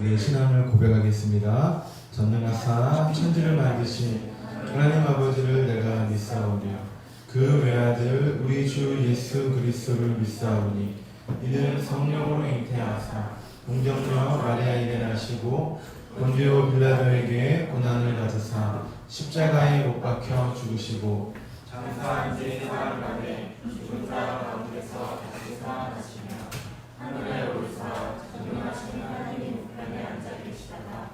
우리의 신앙을 고백하겠습니다. 전능하사 천지를 만드신 하나님 아버지를 내가 믿사오며 그 외아들 우리 주 예수 그리스도를 믿사오니 이는 성령으로 잉태하사 동정녀 마리아에게 나시고 본디오 빌라도에게 고난을 받으사 십자가에 못 박혀 죽으시고 장사 이제 사흘간에 죽은 자 가운데서 다시 살아나시며 하늘에 오르사 전능하신 하나님 우편에 앉아 계시다가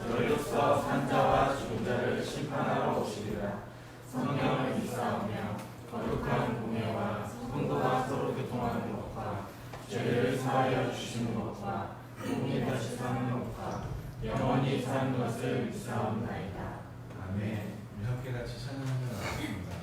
저희로서 산자와 죽은 자를 심판하러 오시리라. 성령을 믿사오며 거룩한 공예와 성도가 서로 교통하는 것과 죄를 사하여 주시는 것과 몸이 다시 사는 것과 영원히 사는 것을 믿사옵나이다. 아멘. 우리 함께 같이 찬양하며 나가겠습니다.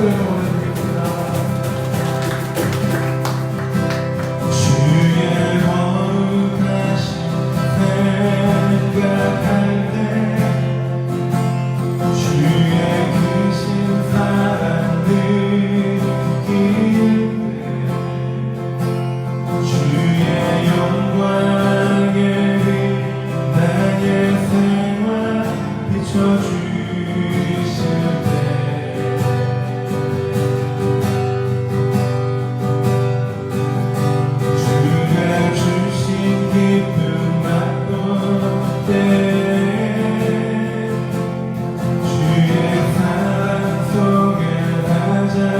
박수에서 보내드리겠습니다. 주의 거룩하신 생각할 때 주의 크신 사랑 느낄 때 주의 영광의 빛 나의 생활 비춰주실 때 주가 주신 기쁨 맛볼 때 주의 사랑 속에 낮아일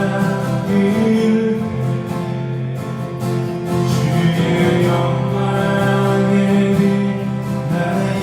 때 주의 영광의 빛 나의 생활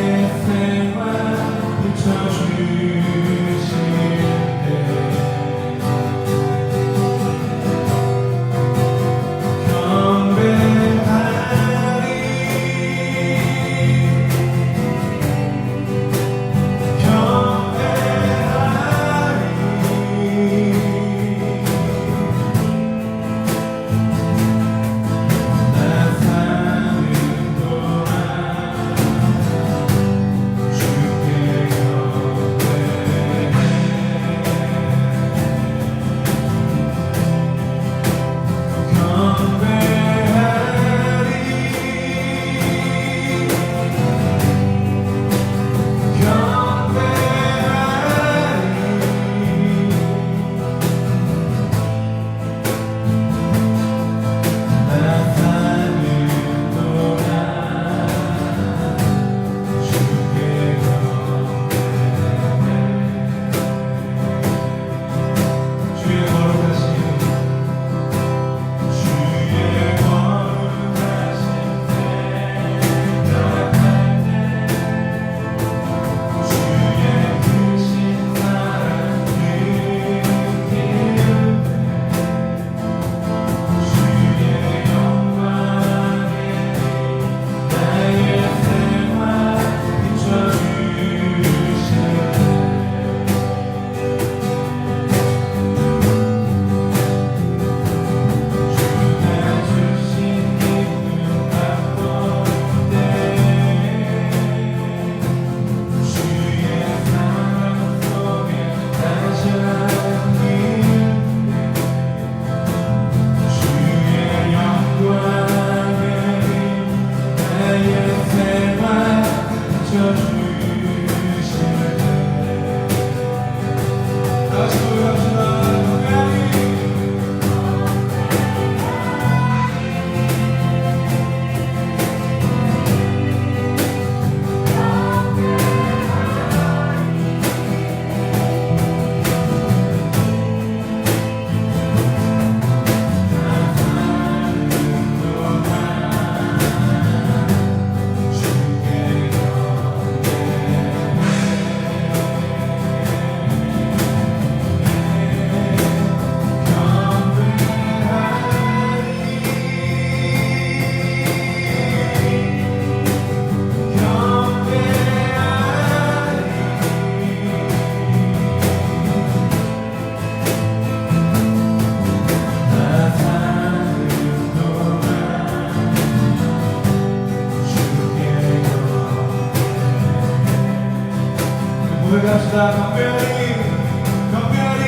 비춰주실 때 고백합시다. 경배하리 경배하리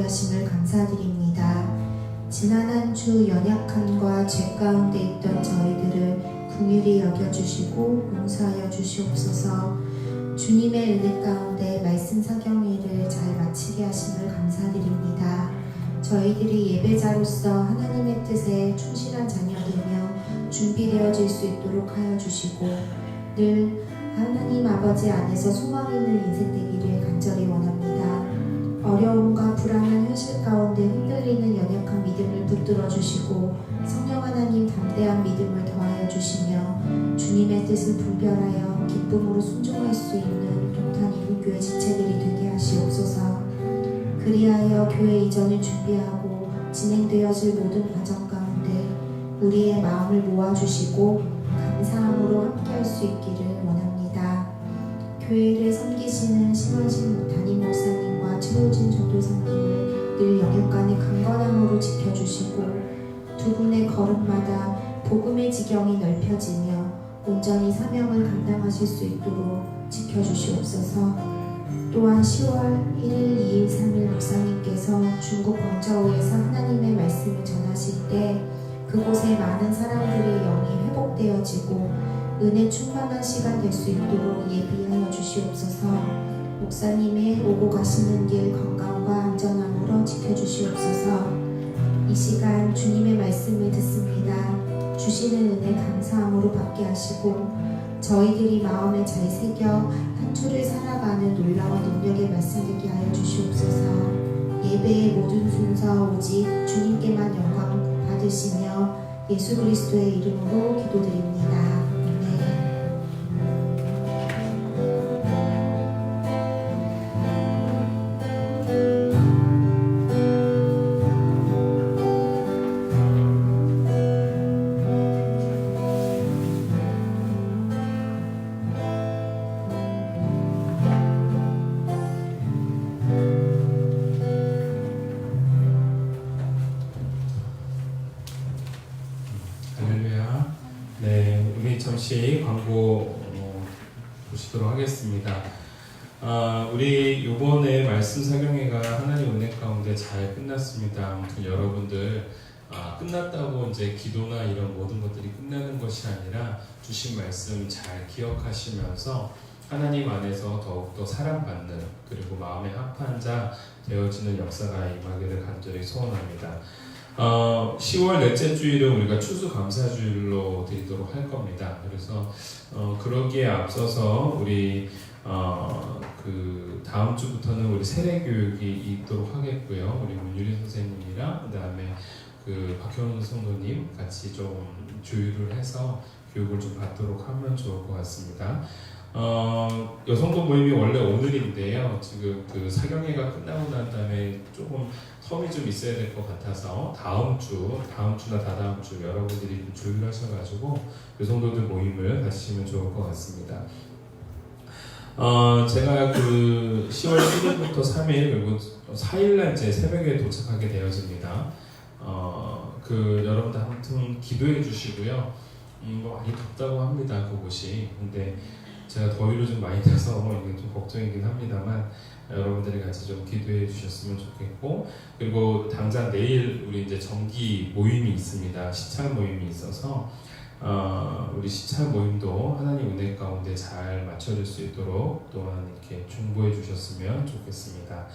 하심을 감사드립니다. 지난 한 주 연약함과 죄 가운데 있던 저희들을 긍휼히 여겨주시고 용서하여 주시옵소서. 주님의 은혜 가운데 말씀 사경회를 잘 마치게 하심을 감사드립니다. 저희들이 예배자로서 하나님의 뜻에 충실한 자녀되며 준비되어질 수 있도록 하여 주시고 늘 하나님 아버지 안에서 소망 있는 인생 되기를 간절히 원합니다. 어려움과 불안한 현실 가운데 흔들리는 연약한 믿음을 붙들어 주시고 성령 하나님 담대한 믿음을 더하여 주시며 주님의 뜻을 분별하여 기쁨으로 순종할 수 있는 동탄 이분교회 지체들이 되게 하시옵소서. 그리하여 교회 이전을 준비하고 진행되어질 모든 과정 가운데 우리의 마음을 모아주시고 감사함으로 함께할 수 있기를 원합니다. 교회를 섬기시는 심원신 담임 목사님과 최우진 전도사님을 늘 영육간의 강건함으로 지켜주시고 두 분의 걸음마다 복음의 지경이 넓혀지며 온전히 사명을 감당하실 수 있도록 지켜주시옵소서. 또한 10월 1일, 2일, 3일 목사님께서 중국 광저우에서 하나님의 말씀을 전하실 때 그곳에 많은 사람들의 영이 회복되어지고 은혜 충만한 시간 될 수 있도록 예비하여 주시옵소서. 목사님의 오고 가시는 길 건강과 안전함으로 지켜주시옵소서. 이 시간 주님의 말씀을 듣습니다. 주시는 은혜 감사함으로 받게 하시고 저희들이 마음에 잘 새겨 한 주를 살아가는 놀라운 능력의 말씀 듣게 하여 주시옵소서. 예배의 모든 순서 오직 주님께만 영광 받으시며 예수 그리스도의 이름으로 기도드립니다. 아멘. 할렐루야. 네, 우리 잠시 광고 보시도록 하겠습니다. 우리 이번에 말씀 사경회가 하나님 은혜 가운데 잘 끝났습니다. 아무튼 여러분들 끝났다고 이제 기도나 이런 모든 것들이 끝나는 것이 아니라 주신 말씀 잘 기억하시면서 하나님 안에서 더욱더 사랑받는 그리고 마음에 합한 자 되어지는 역사가 임하기를 간절히 소원합니다. 10월 넷째 주일은 우리가 추수감사주일로 드리도록 할 겁니다. 그래서 그러기에 앞서서 우리 그 다음 주부터는 우리 세례교육이 있도록 하겠고요. 우리 문유리 선생님이랑 그 다음에 그 박현우 성도님 같이 좀 조율을 해서 교육을 좀 받도록 하면 좋을 것 같습니다. 여성도 모임이 원래 오늘인데요. 지금 그 사경회가 끝나고 난 다음에 조금 텀이 좀 있어야 될 것 같아서 다음 주나 다다음 주 여러분들이 좀 조율하셔가지고 여성도들 모임을 가지시면 좋을 것 같습니다. 제가 그 10월 1일부터 3일 그리고 4일날 제 새벽에 도착하게 되어집니다. 그 여러분들 아무튼 기도해 주시고요. 뭐 많이 덥다고 합니다, 그곳이. 근데 제가 더위를 좀 많이 타서 이게 좀 걱정이긴 합니다만 여러분들이 같이 좀 기도해 주셨으면 좋겠고, 그리고 당장 내일 우리 이제 정기 모임이 있습니다. 시찰 모임이 있어서 우리 시찰 모임도 하나님 은혜 가운데 잘 맞춰질 수 있도록 또한 이렇게 중보해 주셨으면 좋겠습니다.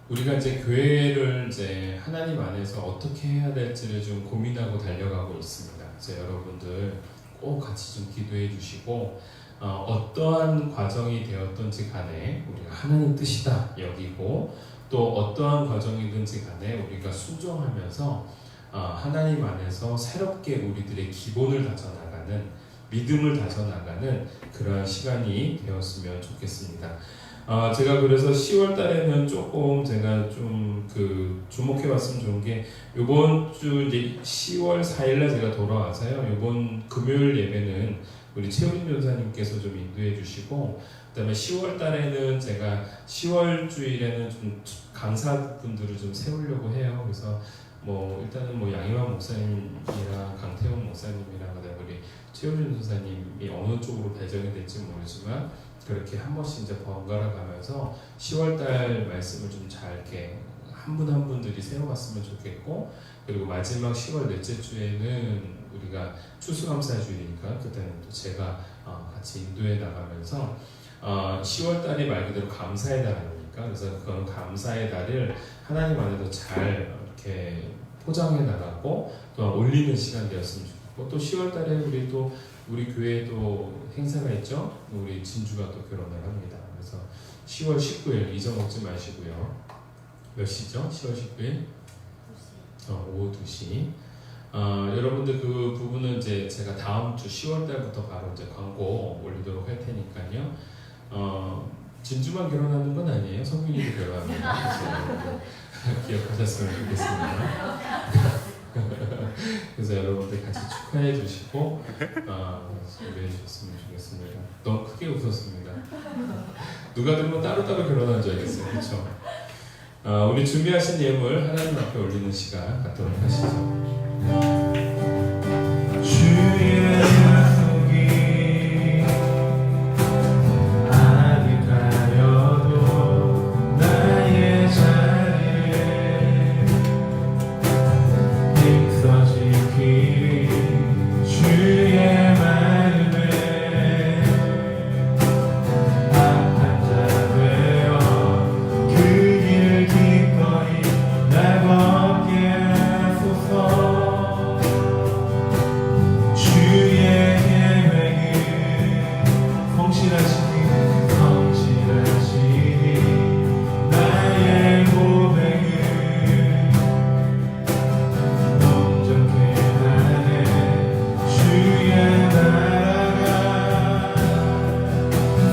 우리가 이제 교회를 이제 하나님 안에서 어떻게 해야 될지를 좀 고민하고 달려가고 있습니다. 그래서 여러분들 꼭 같이 좀 기도해 주시고 어떠한 과정이 되었던지 간에 우리가 하나님 뜻이다 여기고 또 어떠한 과정이든지 간에 우리가 순종하면서 하나님 안에서 새롭게 우리들의 기본을 다져나가는 믿음을 다져나가는 그러한 시간이 되었으면 좋겠습니다. 제가 그래서 10월 달에는 조금 제가 좀 그 주목해 봤으면 좋은 게 요번 주 이제 10월 4일날 제가 돌아와서요. 요번 금요일 예배는 우리 최우림 전사님께서 좀 인도해 주시고 그 다음에 10월 달에는 제가 10월 주일에는 좀 강사분들을 좀 세우려고 해요. 그래서 일단은 양희만 목사님이랑 강태용 목사님이랑 그다음에 우리 최효준 선사님이 어느 쪽으로 배정이 될지 모르지만 그렇게 한 번씩 이제 번갈아 가면서 10월달 말씀을 좀 잘 이렇게 한 분 한 분들이 세워갔으면 좋겠고, 그리고 마지막 10월 넷째 주에는 우리가 추수감사주일이니까 그때는 또 제가 같이 인도해 나가면서 10월달이 말 그대로 감사의 달 아닙니까? 그래서 그런 감사의 달을 하나님 안에도 잘 이렇게 포장해 나가고 또 올리는 시간 되었으면 좋겠고, 또 10월달에 우리 교회에도 행사가 있죠. 우리 진주가 또 결혼을 합니다. 그래서 10월 19일 잊어먹지 마시고요. 몇 시죠? 10월 19일? 오후 2시. 여러분들 그 부분은 이제 제가 다음 주 10월 달부터 바로 이제 광고 올리도록 할 테니까요. 진주만 결혼하는 건 아니에요. 성민이도 결혼합니다. 그래서 기억하셨으면 좋겠습니다. 그래서 여러분들 같이 축하해 주시고 소개해 주셨으면 좋겠습니다. 너무 크게 웃었습니다. 누가 들으면 따로따로 결혼한 줄 알겠어요. 그렇죠? 우리 준비하신 예물 하나님 앞에 올리는 시간 갖도록 하시죠. 주의 약속이 아직하여도 나의 자리에 힘써 지키리. 주의 말씀에 악한 자 되어 그 길 기꺼이 날 걷게 하소서. 주의 계획은 성실하시니 나의 고백은 온전케 하네. 주의 나라가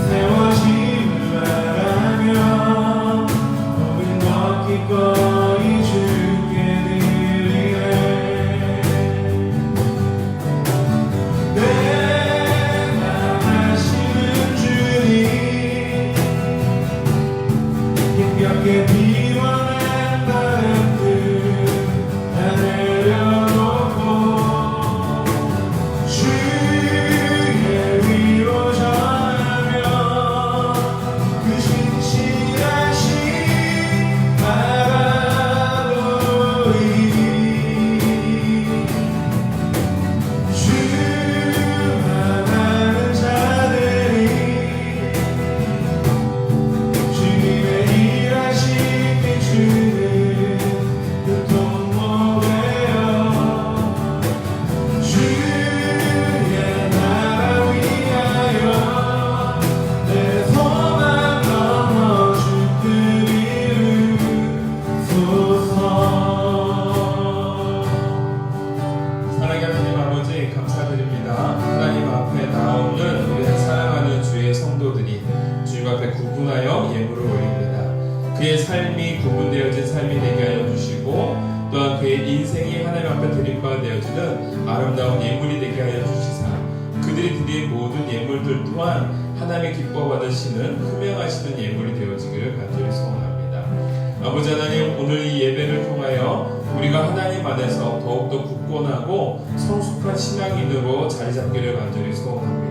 세워짐을 바라며 모든 것 기꺼이 주께 드리네. 내가 하시는 주님 힘겹게 비워낸 바람들 다 내려놓고 주의 위로 전하며 그 신실하신 바라보리니. 주 하나는 자들이 주님의 일하신 빛주는 그 통로되어 주의 나라 위하여 내 소망 넘어 주께 이루소서. 사랑의 하나님 아버지 감사드립니다. 하나님 앞에 나오는 우리 사랑하는 주의 성도들이 주님 앞에 구분하여 예물을 올립니다. 그의 삶이 구분되어진 삶이 되게 하여 주시고 또한 그의 인생이 하나님 앞에 드림바 되어지는 아름다운 예물이 되게 하여 주시사 그들이 드린 모든 예물들 또한 하나님의 기뻐 받으시는 흠명하시는 예물이 되어지기를 간절히 소원합니다. 아버지 하나님, 오늘 이 예배를 통하여 우리가 하나님 안에서 더욱더 굳건하고 성숙한 신앙인으로 자리 잡기를 간절히 소원합니다.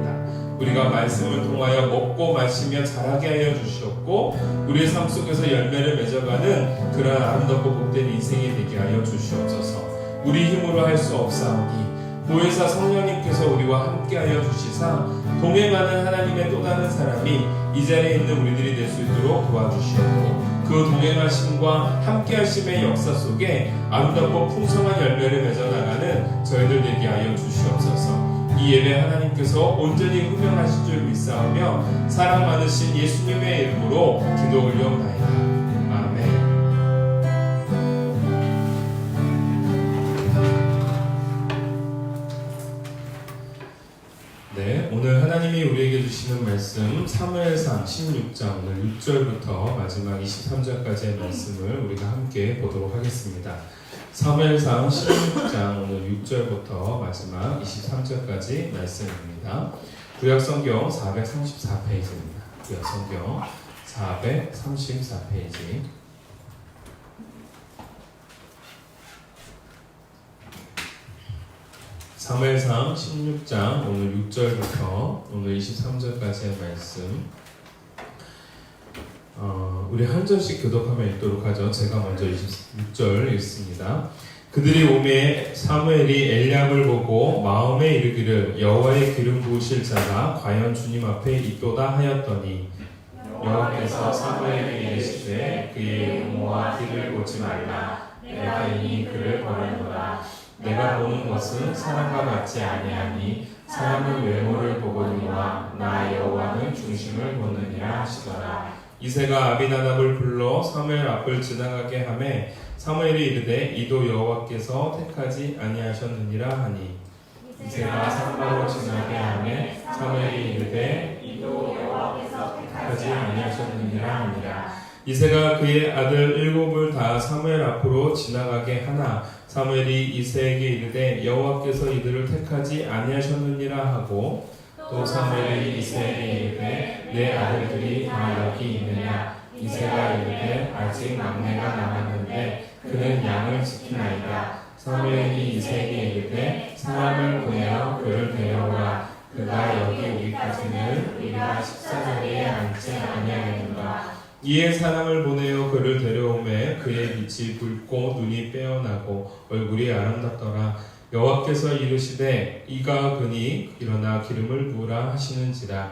우리가 말씀을 통하여 먹고 마시며 자라게 하여 주시옵고 우리의 삶 속에서 열매를 맺어가는 그러한 아름답고 복된 인생이 되게 하여 주시옵소서. 우리 힘으로 할 수 없사오니 보혜사 성령님께서 우리와 함께 하여 주시사 동행하는 하나님의 또 다른 사람이 이 자리에 있는 우리들이 될 수 있도록 도와주시옵고 그 동행하심과 함께하심의 역사 속에 아름답고 풍성한 열매를 맺어나가는 저희들 되게 하여 주시옵소서. 이 예배 하나님께서 온전히 흠명하실 줄 믿사오며 사랑 많으신 예수님의 이름으로 기도 올려옵나이다. 아멘. 네, 오늘 하나님이 우리에게 주시는 말씀 사무엘상 16장 오늘 6절부터 마지막 23절까지의 말씀을 우리가 함께 보도록 하겠습니다. 사무엘상 16장 오늘 6절부터 마지막 23절까지 말씀입니다. 구약성경 434페이지입니다. 구약성경 434페이지. 사무엘상 16장 오늘 6절부터 오늘 23절까지의 말씀 우리 한 절씩 교독하며 읽도록 하죠. 제가 먼저 26절 읽습니다. 그들이 오매 사무엘이 엘리압을 보고 마음에 이르기를 여호와의 기름 부으실 자가 과연 주님 앞에 있도다 하였더니 여호와께서 사무엘에게 이르시되 그의 부모와 뒤를 보지 말라. 내가 이미 그를 버렸노라. 내가 보는 것은 사람과 같지 아니하니 사람은 외모를 보거니와 나 여호와는 중심을 보느니라 하시더라. 이새가 아비나답을 불러 사무엘 앞을 지나가게 하매 사무엘이 이르되 이도 여호와께서 택하지 아니하셨느니라 하니 이새가 산바로 지나게 하매 사무엘이 이르되 이도 여호와께서 택하지 아니하셨느니라 하니라. 이새가 그의 아들 7을 다 사무엘 앞으로 지나가게 하나 사무엘이 이새에게 이르되 여호와께서 이들을 택하지 아니하셨느니라 하고 또 사무엘이 이새에게 이르되 내 아들들이 다 여기 있느냐. 이새가 이르되 아직 막내가 남았는데 그는 양을 지키나이다. 사무엘이 이새에게 이르되 사람을 보내어 그를 데려오라. 그가 여기 오기까지는 우리가 식사자리에 앉지 아니하겠는가. 이에 사람을 보내어 그를 데려오매 그의 빛이 붉고 눈이 빼어나고 얼굴이 아름답더라. 여호와께서 이르시되 이가 그니 일어나 기름을 부으라 하시는지라.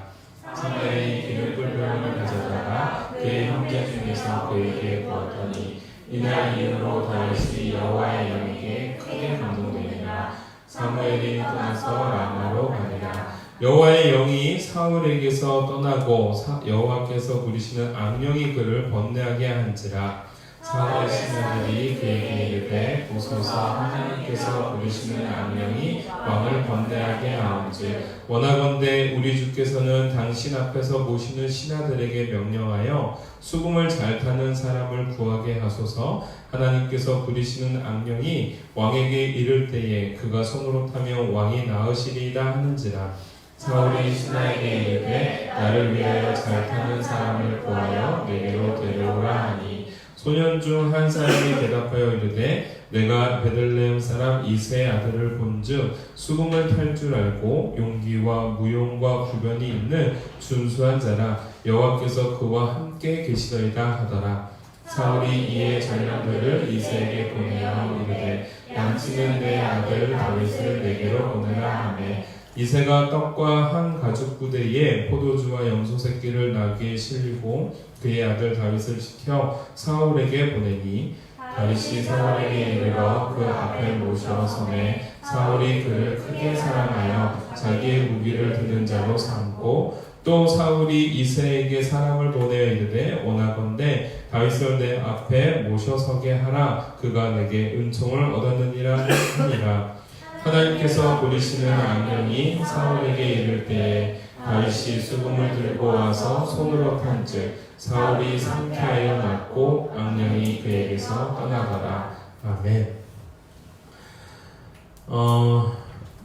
사무엘이 기름 불병을 가져다가 그의 형제 중에서 그에게 부었더니 이날 이후로 다윗이 여호와의 영에게 크게 감동되니라. 사무엘이 떠나서 라마로 가니라. 여호와의 영이 사울에게서 떠나고 여호와께서 부리시는 악령이 그를 번뇌하게 한지라. 사울의 신하들이 그에게 이르되 보소서 하나님께서 부리시는 악령이 왕을 번뇌하게 하온즉 원하건대 우리 주께서는 당신 앞에서 모시는 신하들에게 명령하여 수금을 잘 타는 사람을 구하게 하소서. 하나님께서 부리시는 악령이 왕에게 이를 때에 그가 손으로 타면 왕이 나으시리이다 하는지라. 사울이 신하에게 이르되 나를 위하여 잘 타는 사람을 구하여 내게로 데려오라 하니 소년 중 한 사람이 대답하여 이르되 내가 베들레헴 사람 이새의 아들을 본즉 수금을 탈 줄 알고 용기와 무용과 구변이 있는 준수한 자라. 여호와께서 그와 함께 계시더이다 하더라. 사울이 이에 전령들을 이새에게 보내어 이르되 양치는 내 아들 다윗을 내게로 보내라 하매 이새가 떡과 한 가죽 부대에 포도주와 염소 새끼를 나귀에 실리고 그의 아들 다윗을 시켜 사울에게 보내니 다윗이 사울에게 이르러 그 앞에 모셔 서매 사울이 그를 크게 사랑하여 자기의 무기를 드는 자로 삼고 또 사울이 이새에게 사람을 보내어 이르되 원하건대 다윗을 내 앞에 모셔 서게 하라. 그가 내게 은총을 얻었느니라 하니라. 하나님께서 부리시는 악령이 사울에게 이를 때에 다윗이 수금을 들고 와서 손으로 탄즉 사울이 상쾌하여 낫고 악령이 그에게서 떠나가라. 아멘.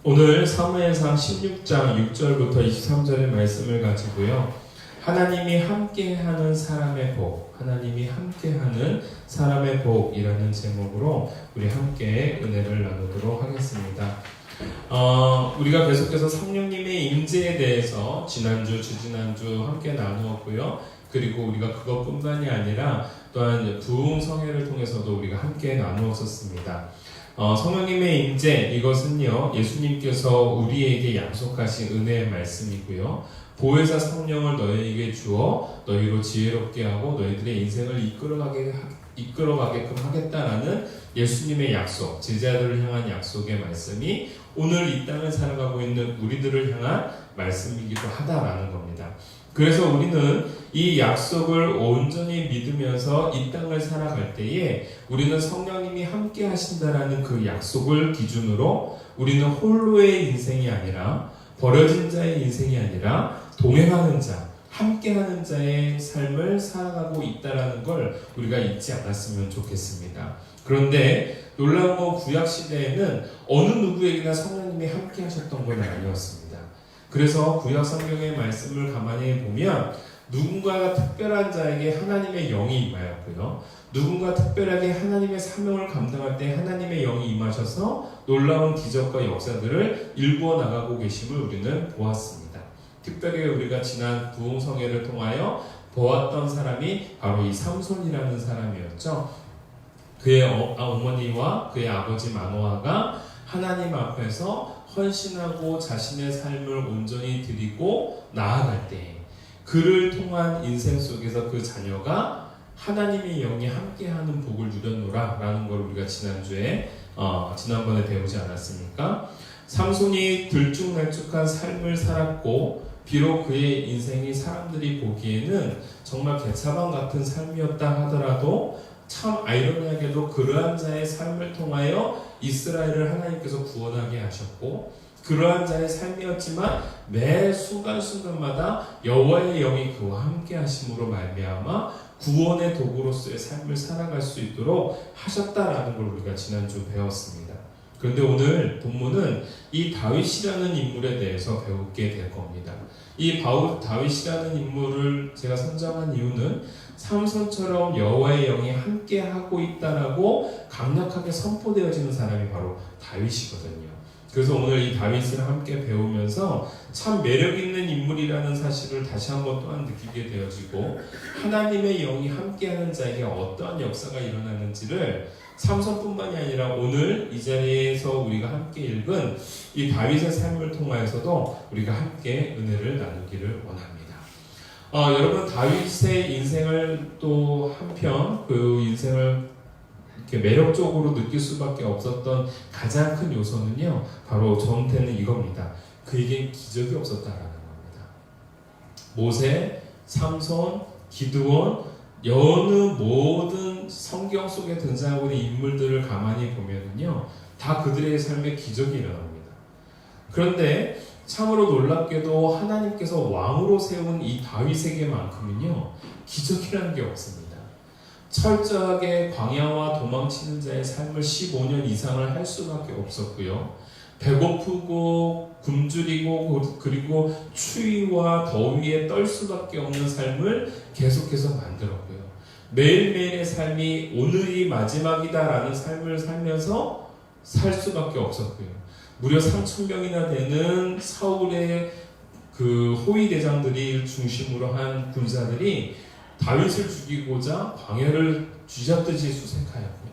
오늘 사무엘상 16장 6절부터 23절의 말씀을 가지고요. 하나님이 함께하는 사람의 복, 하나님이 함께하는 사람의 복이라는 제목으로 우리 함께 은혜를 나누도록 하겠습니다. 우리가 계속해서 성령님의 임재에 대해서 지난주, 주지난주 함께 나누었고요. 그리고 우리가 그것뿐만이 아니라 또한 부흥성회를 통해서도 우리가 함께 나누었었습니다. 성령님의 임재, 이것은요 예수님께서 우리에게 약속하신 은혜의 말씀이고요. 보혜사 성령을 너희에게 주어 너희로 지혜롭게 하고 너희들의 인생을 이끌어가게끔 하겠다라는 예수님의 약속, 제자들을 향한 약속의 말씀이 오늘 이 땅을 살아가고 있는 우리들을 향한 말씀이기도 하다라는 겁니다. 그래서 우리는 이 약속을 온전히 믿으면서 이 땅을 살아갈 때에 우리는 성령님이 함께 하신다라는 그 약속을 기준으로 우리는 홀로의 인생이 아니라 버려진 자의 인생이 아니라 동행하는 자, 함께하는 자의 삶을 살아가고 있다라는 걸 우리가 잊지 않았으면 좋겠습니다. 그런데 놀라운 건 구약 시대에는 어느 누구에게나 성령님이 함께 하셨던 건 아니었습니다. 그래서 구약 성경의 말씀을 가만히 보면 누군가 특별한 자에게 하나님의 영이 임하였고요. 누군가 특별하게 하나님의 사명을 감당할 때 하나님의 영이 임하셔서 놀라운 기적과 역사들을 일구어 나가고 계심을 우리는 보았습니다. 특별히 우리가 지난 부흥성회를 통하여 보았던 사람이 바로 이 삼손이라는 사람이었죠. 그의 어머니와 그의 아버지 마노아가 하나님 앞에서 헌신하고 자신의 삶을 온전히 드리고 나아갈 때 그를 통한 인생 속에서 그 자녀가 하나님의 영이 함께하는 복을 누렸노라 라는 걸 우리가 지난번에 배우지 않았습니까? 삼손이 들쭉날쭉한 삶을 살았고 비록 그의 인생이 사람들이 보기에는 정말 개차반 같은 삶이었다 하더라도 참 아이러니하게도 그러한 자의 삶을 통하여 이스라엘을 하나님께서 구원하게 하셨고 그러한 자의 삶이었지만 매 순간순간마다 여호와의 영이 그와 함께 하심으로 말미암아 구원의 도구로서의 삶을 살아갈 수 있도록 하셨다라는 걸 우리가 지난주 배웠습니다. 그런데 오늘 본문은 이 다윗이라는 인물에 대해서 배우게 될 겁니다. 이 다윗이라는 인물을 제가 선정한 이유는 삼손처럼 여호와의 영이 함께하고 있다라고 강력하게 선포되어지는 사람이 바로 다윗이거든요. 그래서 오늘 이 다윗을 함께 배우면서 참 매력있는 인물이라는 사실을 다시 한번 또한 느끼게 되어지고 하나님의 영이 함께하는 자에게 어떠한 역사가 일어나는지를 삼손뿐만이 아니라 오늘 이 자리에서 우리가 함께 읽은 이 다윗의 삶을 통하여서도 우리가 함께 은혜를 나누기를 원합니다. 여러분 다윗의 인생을 또 한편 그 인생을 이렇게 매력적으로 느낄 수밖에 없었던 가장 큰 요소는요, 바로 저한테는 이겁니다. 그에게 기적이 없었다라는 겁니다. 모세, 삼손, 기드온, 여느 모든 성경 속에 등장하고 있는 인물들을 가만히 보면은요, 다 그들의 삶에 기적이 일어납니다. 그런데 참으로 놀랍게도 하나님께서 왕으로 세운 이 다윗에게만큼은요, 기적이라는 게 없습니다. 철저하게 광야와 도망치는 자의 삶을 15년 이상을 할 수밖에 없었고요. 배고프고 굶주리고 그리고 추위와 더위에 떨 수밖에 없는 삶을 계속해서 만들었고요. 매일매일의 삶이 오늘이 마지막이다라는 삶을 살면서 살 수밖에 없었고요. 무려 3,000명이나 되는 사울의 그 호위 대장들이 중심으로 한 군사들이 다윗을 죽이고자 광야를 쥐잡듯이 수색하였고요.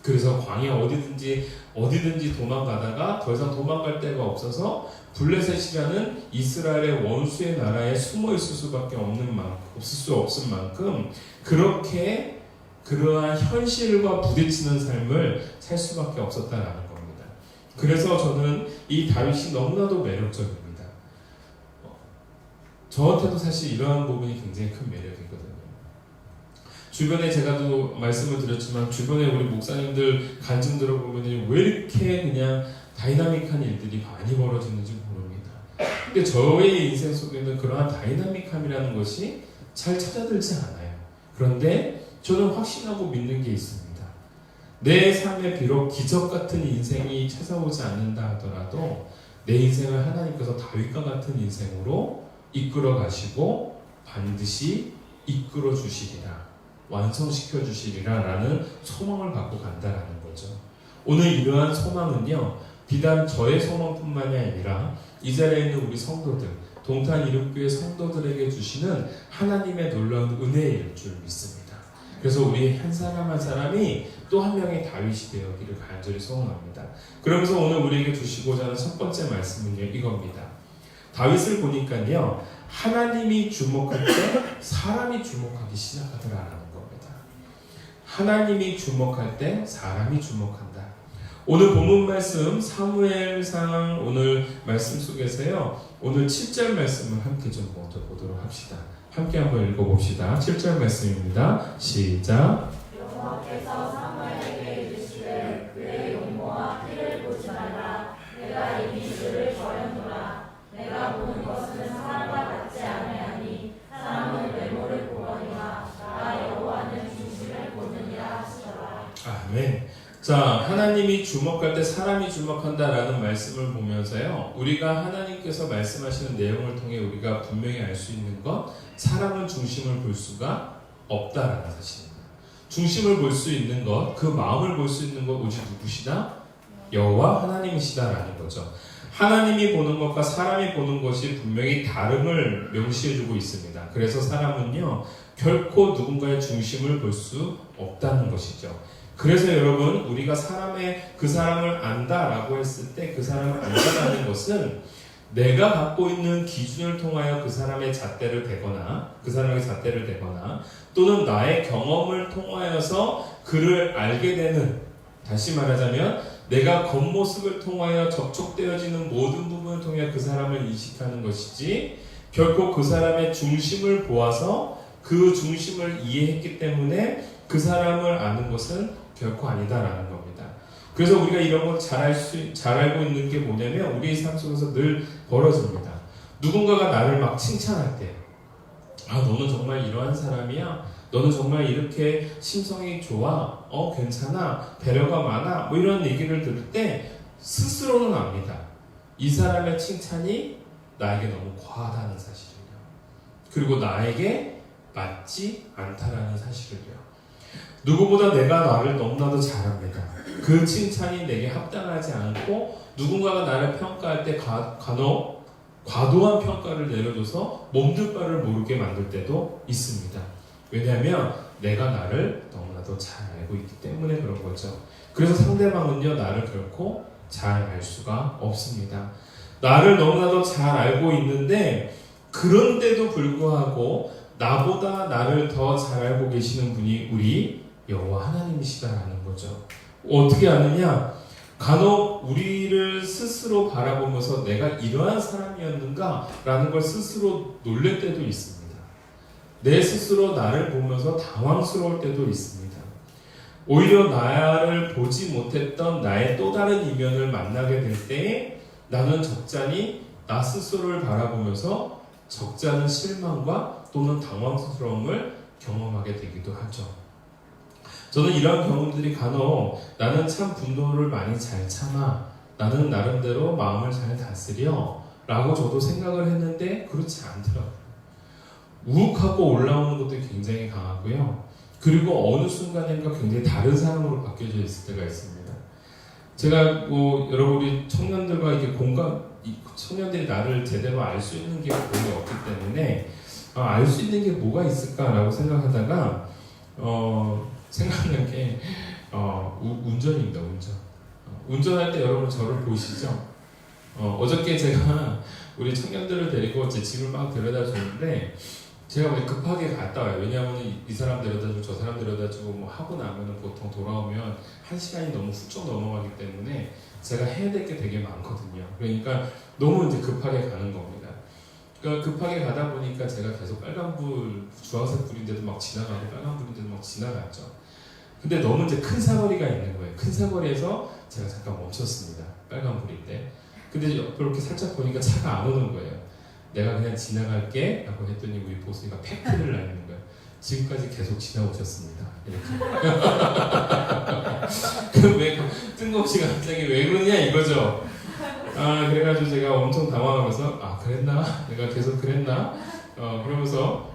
그래서 광야 어디든지 도망가다가 더 이상 도망갈 데가 없어서 블레셋이라는 이스라엘의 원수의 나라에 숨어 있을 수밖에 없을 수 없을 만큼 그렇게 그러한 현실과 부딪히는 삶을 살 수밖에 없었다라는 겁니다. 그래서 저는 이 다윗이 너무나도 매력적입니다. 저한테도 사실 이러한 부분이 굉장히 큰 매력이거든요. 주변에 제가도 말씀을 드렸지만 주변에 우리 목사님들 간증 들어보면 왜 이렇게 그냥 다이나믹한 일들이 많이 벌어지는지 모릅니다. 근데 저의 인생 속에는 그러한 다이나믹함이라는 것이 잘 찾아들지 않아요. 그런데 저는 확신하고 믿는 게 있습니다. 내 삶에 비록 기적 같은 인생이 찾아오지 않는다 하더라도 내 인생을 하나님께서 다윗과 같은 인생으로 이끌어 가시고 반드시 이끌어 주시리라, 완성시켜 주시리라 라는 소망을 갖고 간다라는 거죠. 오늘 이러한 소망은요, 비단 저의 소망뿐만이 아니라 이 자리에 있는 우리 성도들, 동탄 이름교회 성도들에게 주시는 하나님의 놀라운 은혜일 줄 믿습니다. 그래서 우리 한 사람 한 사람이 또 한 명의 다윗이 되었기를 간절히 소원합니다. 그러면서 오늘 우리에게 주시고자 하는 첫 번째 말씀은요, 이겁니다. 다윗을 보니까요, 하나님이 주목할 때 사람이 주목하기 시작하더라라는 겁니다. 하나님이 주목할 때 사람이 주목한다. 오늘 본문 말씀 사무엘상 오늘 말씀 속에서요, 오늘 7절 말씀을 함께 좀 먼저 보도록 합시다. 함께 한번 읽어봅시다. 7절 말씀입니다. 시작. 여호와께서 사무엘에게 이르시되 그의 용모와 피를 보지 말라. 내가 이미 그를 버렸노라. 내가 보는 것은 사람과 같지 아니하니 사람은 외모를 보거니와 나 여호와는 중심을 보느니라 하시더라. 아멘. 자, 하나님이 주목할 때 사람이 주목한다라는 말씀을 보면서요, 우리가 하나님께서 말씀하시는 내용을 통해 우리가 분명히 알 수 있는 것, 사람은 중심을 볼 수가 없다라는 사실입니다. 중심을 볼 수 있는 것, 그 마음을 볼 수 있는 것 오직 누구시다? 여호와 하나님이시다라는 거죠. 하나님이 보는 것과 사람이 보는 것이 분명히 다름을 명시해주고 있습니다. 그래서 사람은요, 결코 누군가의 중심을 볼 수 없다는 것이죠. 그래서 여러분, 우리가 그 사람을 안다라고 했을 때 그 사람을 안다라는 것은 내가 갖고 있는 기준을 통하여 그 사람의 잣대를 대거나 또는 나의 경험을 통하여서 그를 알게 되는, 다시 말하자면 내가 겉모습을 통하여 접촉되어지는 모든 부분을 통해 그 사람을 인식하는 것이지, 결코 그 사람의 중심을 보아서 그 중심을 이해했기 때문에 그 사람을 아는 것은 결코 아니다라는 겁니다. 그래서 우리가 이런 걸 잘 알고 있는 게 뭐냐면, 우리의 삶 속에서 늘 벌어집니다. 누군가가 나를 막 칭찬할 때, 아, 너는 정말 이러한 사람이야? 너는 정말 이렇게 심성이 좋아? 괜찮아? 배려가 많아? 뭐 이런 얘기를 들을 때 스스로는 압니다. 이 사람의 칭찬이 나에게 너무 과하다는 사실이요. 그리고 나에게 맞지 않다라는 사실을요. 누구보다 내가 나를 너무나도 잘 압니다. 그 칭찬이 내게 합당하지 않고 누군가가 나를 평가할 때 간혹 과도한 평가를 내려줘서 몸둘 바를 모르게 만들 때도 있습니다. 왜냐하면 내가 나를 너무나도 잘 알고 있기 때문에 그런 거죠. 그래서 상대방은요, 나를 결코 잘 알 수가 없습니다. 나를 너무나도 잘 알고 있는데, 그런데도 불구하고 나보다 나를 더 잘 알고 계시는 분이 우리 여호와 하나님이시다라는 거죠. 어떻게 아느냐? 간혹 우리를 스스로 바라보면서 내가 이러한 사람이었는가? 라는 걸 스스로 놀랄 때도 있습니다. 내 스스로 나를 보면서 당황스러울 때도 있습니다. 오히려 나를 보지 못했던 나의 또 다른 이면을 만나게 될 때에 나는 적잖이 나 스스로를 바라보면서 적잖은 실망과 또는 당황스러움을 경험하게 되기도 하죠. 저는 이러한 경험들이 간혹 나는 참 분노를 많이 잘 참아, 나는 나름대로 마음을 잘 다스려 라고 저도 생각을 했는데 그렇지 않더라고요. 우욱하고 올라오는 것도 굉장히 강하고요. 그리고 어느 순간인가 굉장히 다른 사람으로 바뀌어져 있을 때가 있습니다. 제가 여러분 우리 청년들과 이렇게 청년들이 나를 제대로 알 수 있는 게 거의 없기 때문에 알 수 있는 게 뭐가 있을까라고 생각하다가 생각난 게 운전입니다. 운전할 때 여러분 저를 보시죠? 어저께 제가 우리 청년들을 데리고 제 집을 막 데려다 주는데 제가 급하게 갔다 와요. 왜냐하면 이 사람 데려다 주고 저 사람 데려다 주고 뭐 하고 나면 보통 돌아오면 1시간이 너무 훌쩍 넘어가기 때문에 제가 해야 될 게 되게 많거든요. 그러니까 너무 이제 급하게 가는 겁니다. 그러니까 급하게 가다 보니까 제가 계속 빨간불, 주황색 불인데도 막 지나가고 빨간불인데도 막 지나갔죠. 근데 너무 이제 큰 사거리가 있는 거예요. 큰 사거리에서 제가 잠깐 멈췄습니다. 빨간불일 때. 근데 옆으로 이렇게 살짝 보니까 차가 안 오는 거예요. 내가 그냥 지나갈게 라고 했더니 우리 보수가 팩트를 날리는 거예요. 지금까지 계속 지나오셨습니다. 이렇게. 그럼 왜 뜬금없이 갑자기 왜 그러냐 이거죠. 그래가지고 제가 엄청 당황하면서 그랬나? 내가 계속 그랬나? 그러면서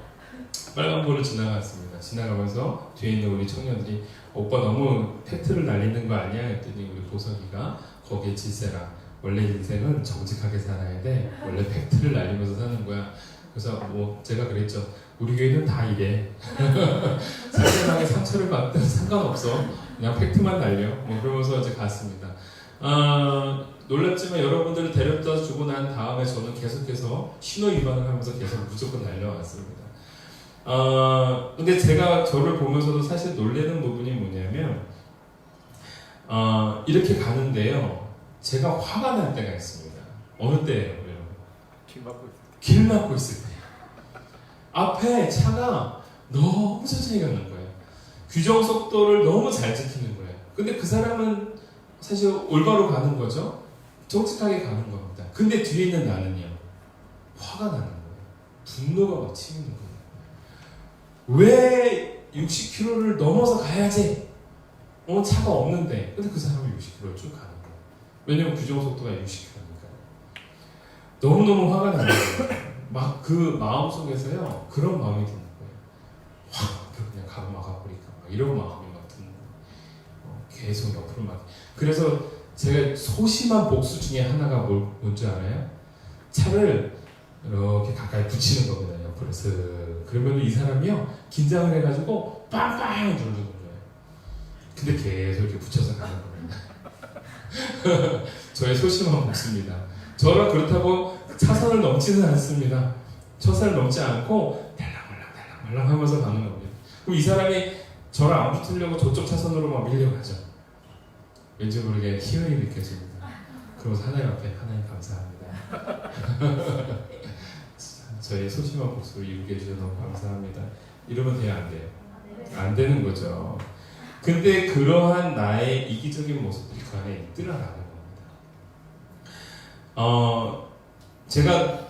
빨간불을 지나갔습니다. 지나가면서 뒤에 있는 우리 청년들이 오빠 너무 팩트를 날리는 거 아니야? 했더니 우리 보석이가 거기에 질세라. 원래 인생은 정직하게 살아야 돼. 원래 팩트를 날리면서 사는 거야. 그래서 제가 그랬죠. 우리 교회는 다 이래. 상대방의 상처를 받든 상관없어. 그냥 팩트만 날려. 그러면서 이제 갔습니다. 놀랍지만 여러분들을 데려다 주고 난 다음에 저는 계속해서 신호 위반을 하면서 계속 무조건 달려왔습니다. 근데 제가 저를 보면서도 사실 놀라는 부분이 뭐냐면 이렇게 가는데요. 제가 화가 날 때가 있습니다. 어느 때예요? 길 막고 있을 때. 앞에 차가 너무 천천히 가는 거예요. 규정 속도를 너무 잘 지키는 거예요. 근데 그 사람은 사실 올바로 가는 거죠. 정직하게 가는 겁니다. 근데 뒤에 있는 나는요. 화가 나는 거예요. 분노가 막 치미는 거예요. 왜 60km를 넘어서 가야지? 차가 없는데 근데 그 사람은 60km를 쭉 가는 거예요. 왜냐면 규정속도가 60km니까. 너무너무 화가 나는 거예요. 막 그 마음속에서요 그런 마음이 드는 거예요. 확 그냥 가고 막아버릴까 막 이런 마음이 막 드는 거예요. 계속 옆으로 막. 그래서 제가 소심한 복수 중에 하나가 뭔지 알아요? 차를 이렇게 가까이 붙이는 겁니다. 옆으로 슥. 그러면 이 사람이요 긴장을 해가지고 빵빵 누르는 거예요. 근데 계속 이렇게 붙여서 가는 겁니다. 저의 소심한 복수입니다. 저는 그렇다고 차선을 넘지는 않습니다. 차선을 넘지 않고 달랑말랑 하면서 가는 겁니다. 그럼 이 사람이 저를 안 붙으려고 저쪽 차선으로 막 밀려가죠. 왠지 모르게 희열이 느껴집니다. 그러면서 하나님 앞에 하나님 감사합니다. 저의 소심한 복수를 이루게 해주셔서 너무 감사합니다. 이러면 돼요? 안 돼요? 안 되는 거죠. 근데 그러한 나의 이기적인 모습들이 그 안에 있더라라는 겁니다. 제가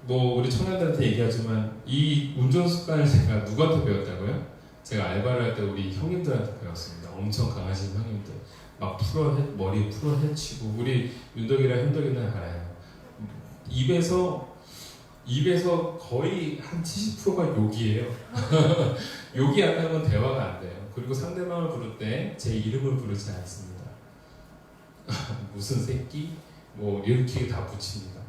우리 청년들한테 얘기하지만 이 운전 습관을 제가 누구한테 배웠다고요? 제가 알바를 할 때 우리 형님들한테 배웠습니다. 엄청 강하신 형님들. 막 머리 풀어 헤치고 우리 윤덕이랑 현덕이는 알아요. 입에서 거의 한 70%가 욕이에요. 욕이 안 나면 대화가 안 돼요. 그리고 상대방을 부를 때 제 이름을 부르지 않습니다. 무슨 새끼? 이렇게 다 붙입니다.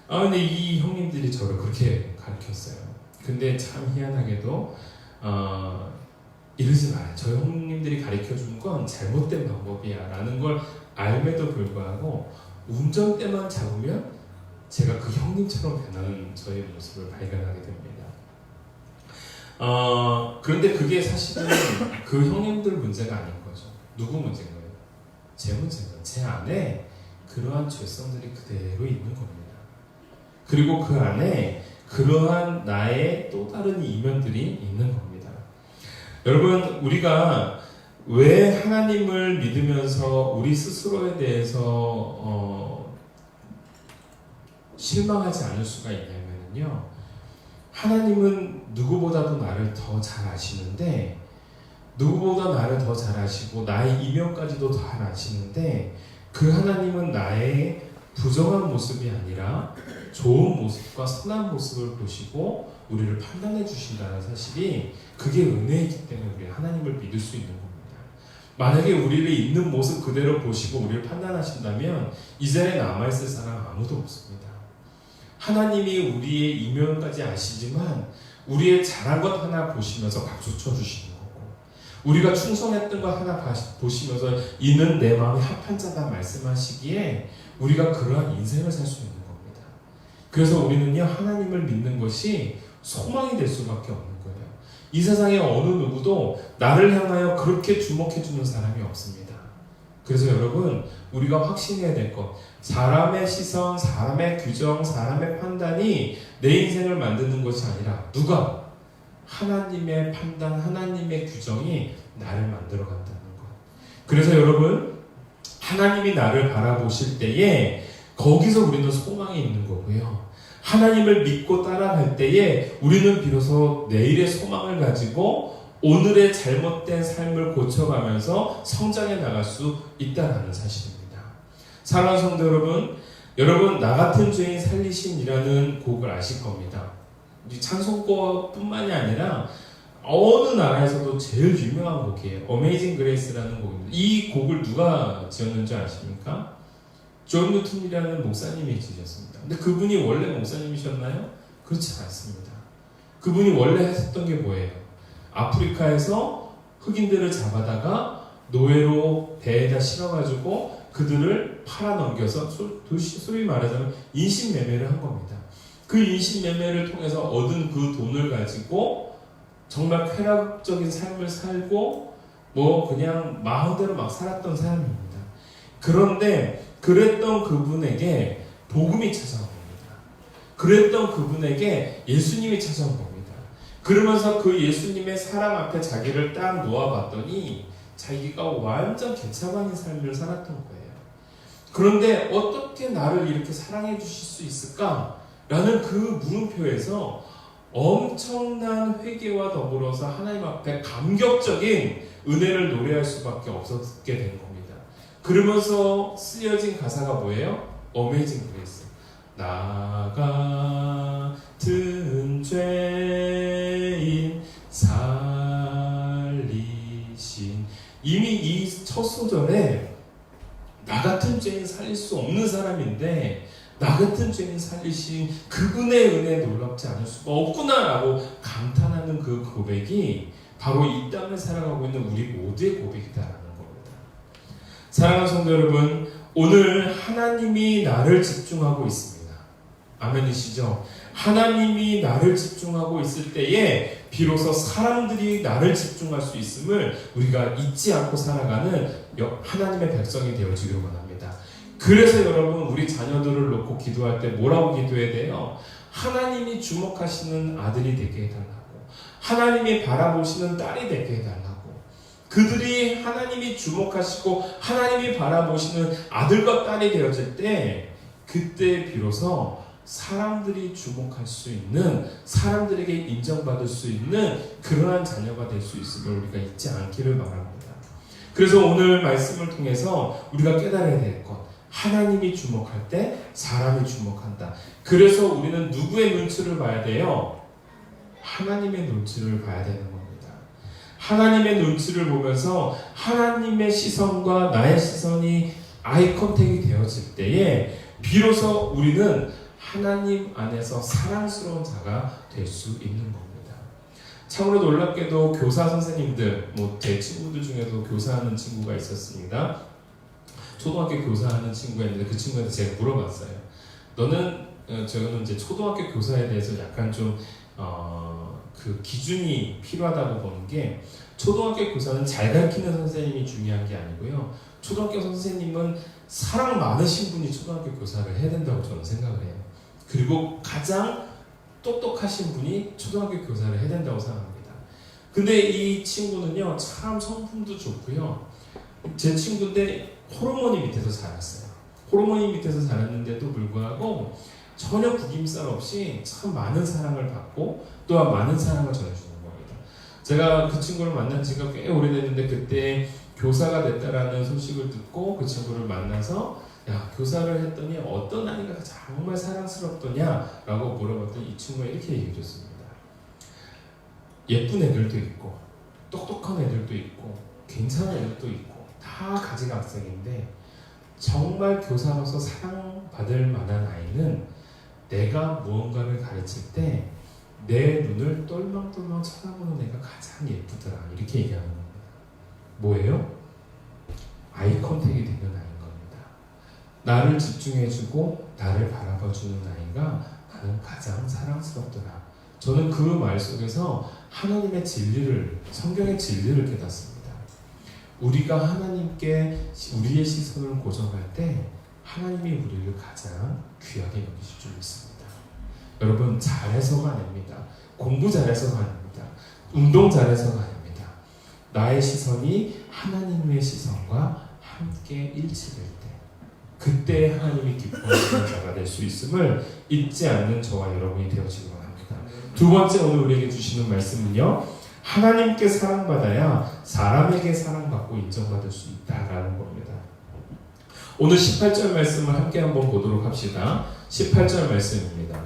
근데 이 형님들이 저를 그렇게 가르쳤어요. 근데 참 희한하게도 이러지 말아요. 저 형님들이 가르쳐준 건 잘못된 방법이야 라는 걸 알매도 불구하고 운전대만 잡으면 제가 그 형님처럼 변하는 저의 모습을 발견하게 됩니다. 그런데 그게 사실은 그 형님들 문제가 아닌 거죠. 누구 문제인 거예요? 제 문제인 거예요. 제 안에 그러한 죄성들이 그대로 있는 겁니다. 그리고 그 안에 그러한 나의 또 다른 이면들이 있는 겁니다. 여러분, 우리가 왜 하나님을 믿으면서 우리 스스로에 대해서 실망하지 않을 수가 있냐면요, 하나님은 누구보다도 나를 더 잘 아시는데, 누구보다 나를 더 잘 아시고 나의 이면까지도 잘 아시는데, 그 하나님은 나의 부정한 모습이 아니라 좋은 모습과 선한 모습을 보시고 우리를 판단해 주신다는 사실이, 그게 은혜이기 때문에 우리 하나님을 믿을 수 있는 겁니다. 만약에 우리를 있는 모습 그대로 보시고 우리를 판단하신다면 이 자리에 남아있을 사람 아무도 없습니다. 하나님이 우리의 이면까지 아시지만 우리의 잘한 것 하나 보시면서 박수 쳐주시는 거고, 우리가 충성했던 것 하나 보시면서 이는 내 마음에 합한 자다 말씀하시기에 우리가 그러한 인생을 살 수 있는 겁니다. 그래서 우리는요, 하나님을 믿는 것이 소망이 될 수밖에 없는 거예요. 이 세상에 어느 누구도 나를 향하여 그렇게 주목해주는 사람이 없습니다. 그래서 여러분, 우리가 확신해야 될 것, 사람의 시선, 사람의 규정, 사람의 판단이 내 인생을 만드는 것이 아니라 누가? 하나님의 판단, 하나님의 규정이 나를 만들어 간다는 것. 그래서 여러분, 하나님이 나를 바라보실 때에 거기서 우리는 소망이 있는 거고요. 하나님을 믿고 따라갈 때에 우리는 비로소 내일의 소망을 가지고 오늘의 잘못된 삶을 고쳐가면서 성장해 나갈 수 있다는 사실입니다. 사랑하는 성도 여러분, 나 같은 죄인 살리신이라는 곡을 아실 겁니다. 찬송가뿐만이 아니라 어느 나라에서도 제일 유명한 곡이에요. 어메이징 그레이스라는 곡입니다. 이 곡을 누가 지었는지 아십니까? 존 뉴턴이라는 목사님이 지으셨습니다. 근데 그분이 원래 목사님이셨나요? 그렇지 않습니다. 그분이 원래 했었던 게 뭐예요? 아프리카에서 흑인들을 잡아다가 노예로 배에다 실어가지고 그들을 팔아넘겨서 소위 말하자면 인신매매를 한 겁니다. 그 인신매매를 통해서 얻은 그 돈을 가지고 정말 쾌락적인 삶을 살고 그냥 마음대로 막 살았던 사람입니다. 그런데 그랬던 그분에게 복음이 찾아온 겁니다. 그랬던 그분에게 예수님이 찾아온 겁니다. 그러면서 그 예수님의 사랑 앞에 자기를 딱 놓아봤더니 자기가 완전 개차반인 삶을 살았던 거예요. 그런데 어떻게 나를 이렇게 사랑해 주실 수 있을까? 라는 그 물음표에서 엄청난 회개와 더불어서 하나님 앞에 감격적인 은혜를 노래할 수밖에 없었게 된 겁니다. 그러면서 쓰여진 가사가 뭐예요? 어메이징 그레이스. 나 같은 죄인 살리신. 이미 이 첫 소절에 나 같은 죄인 살릴 수 없는 사람인데 나 같은 죄인 살리신 그분의 은혜에 놀랍지 않을 수가 없구나라고 감탄하는 그 고백이 바로 이 땅을 살아가고 있는 우리 모두의 고백이다라는 겁니다. 사랑하는 성도 여러분, 오늘 하나님이 나를 집중하고 있습니다. 아멘이시죠? 하나님이 나를 집중하고 있을 때에 비로소 사람들이 나를 집중할 수 있음을 우리가 잊지 않고 살아가는 하나님의 백성이 되어지기를 원합니다. 그래서 여러분, 우리 자녀들을 놓고 기도할 때 뭐라고 기도해야 돼요? 하나님이 주목하시는 아들이 되게 해달라고, 하나님이 바라보시는 딸이 되게 해달라고. 그들이 하나님이 주목하시고 하나님이 바라보시는 아들과 딸이 되어질 때, 그때 비로소 사람들이 주목할 수 있는, 사람들에게 인정받을 수 있는 그러한 자녀가 될 수 있음을 우리가 잊지 않기를 바랍니다. 그래서 오늘 말씀을 통해서 우리가 깨달아야 될 것, 하나님이 주목할 때 사람이 주목한다. 그래서 우리는 누구의 눈치를 봐야 돼요? 하나님의 눈치를 봐야 되는 겁니다. 하나님의 눈치를 보면서 하나님의 시선과 나의 시선이 아이 컨택이 되어질 때에 비로소 우리는 하나님 안에서 사랑스러운 자가 될 수 있는 겁니다. 참으로 놀랍게도 교사 선생님들, 제 친구들 중에도 교사하는 친구가 있었습니다. 초등학교 교사하는 친구였는데 그 친구한테 제가 물어봤어요. 저는 이제 초등학교 교사에 대해서 약간 좀 그 기준이 필요하다고 보는 게, 초등학교 교사는 잘 가르치는 선생님이 중요한 게 아니고요. 초등학교 선생님은 사랑 많으신 분이 초등학교 교사를 해야 된다고 저는 생각을 해요. 그리고 가장 똑똑하신 분이 초등학교 교사를 해야 된다고 생각합니다. 근데 이 친구는요, 참 성품도 좋고요. 제 친구인데 호르몬이 밑에서 자랐어요. 호르몬이 밑에서 자랐는데도 불구하고 전혀 구김살 없이 참 많은 사랑을 받고 또한 많은 사랑을 전해주는 겁니다. 제가 그 친구를 만난 지가 꽤 오래됐는데 그때 교사가 됐다라는 소식을 듣고 그 친구를 만나서 야, 교사를 했더니 어떤 아이가 정말 사랑스럽더냐 라고 물어봤더니 이 친구가 이렇게 얘기해 줬습니다. 예쁜 애들도 있고 똑똑한 애들도 있고 괜찮은 애들도 있고 다 가지각색인데 정말 교사로서 사랑받을 만한 아이는 내가 무언가를 가르칠 때 내 눈을 똘망똘망 쳐다보는 애가 가장 예쁘더라, 이렇게 얘기하는 겁니다. 뭐예요? 아이 컨택이 되는 아이인 겁니다. 나를 집중해주고 나를 바라봐주는 아이가 나는 가장 사랑스럽더라. 저는 그 말 속에서 하나님의 진리를, 성경의 진리를 깨닫습니다. 우리가 하나님께 우리의 시선을 고정할 때 하나님이 우리를 가장 귀하게 여기실 줄 믿습니다. 여러분, 잘해서가 아닙니다. 공부 잘해서가 아닙니다. 운동 잘해서가 아닙니다. 나의 시선이 하나님의 시선과 함께 일치될 때, 그때 하나님이 기뻐하시는 자가 될 수 있음을 잊지 않는 저와 여러분이 되어지기 바랍니다. 두 번째, 오늘 우리에게 주시는 말씀은요, 하나님께 사랑받아야 사람에게 사랑받고 인정받을 수 있다라는 겁니다. 오늘 18절 말씀을 함께 한번 보도록 합시다. 18절 말씀입니다.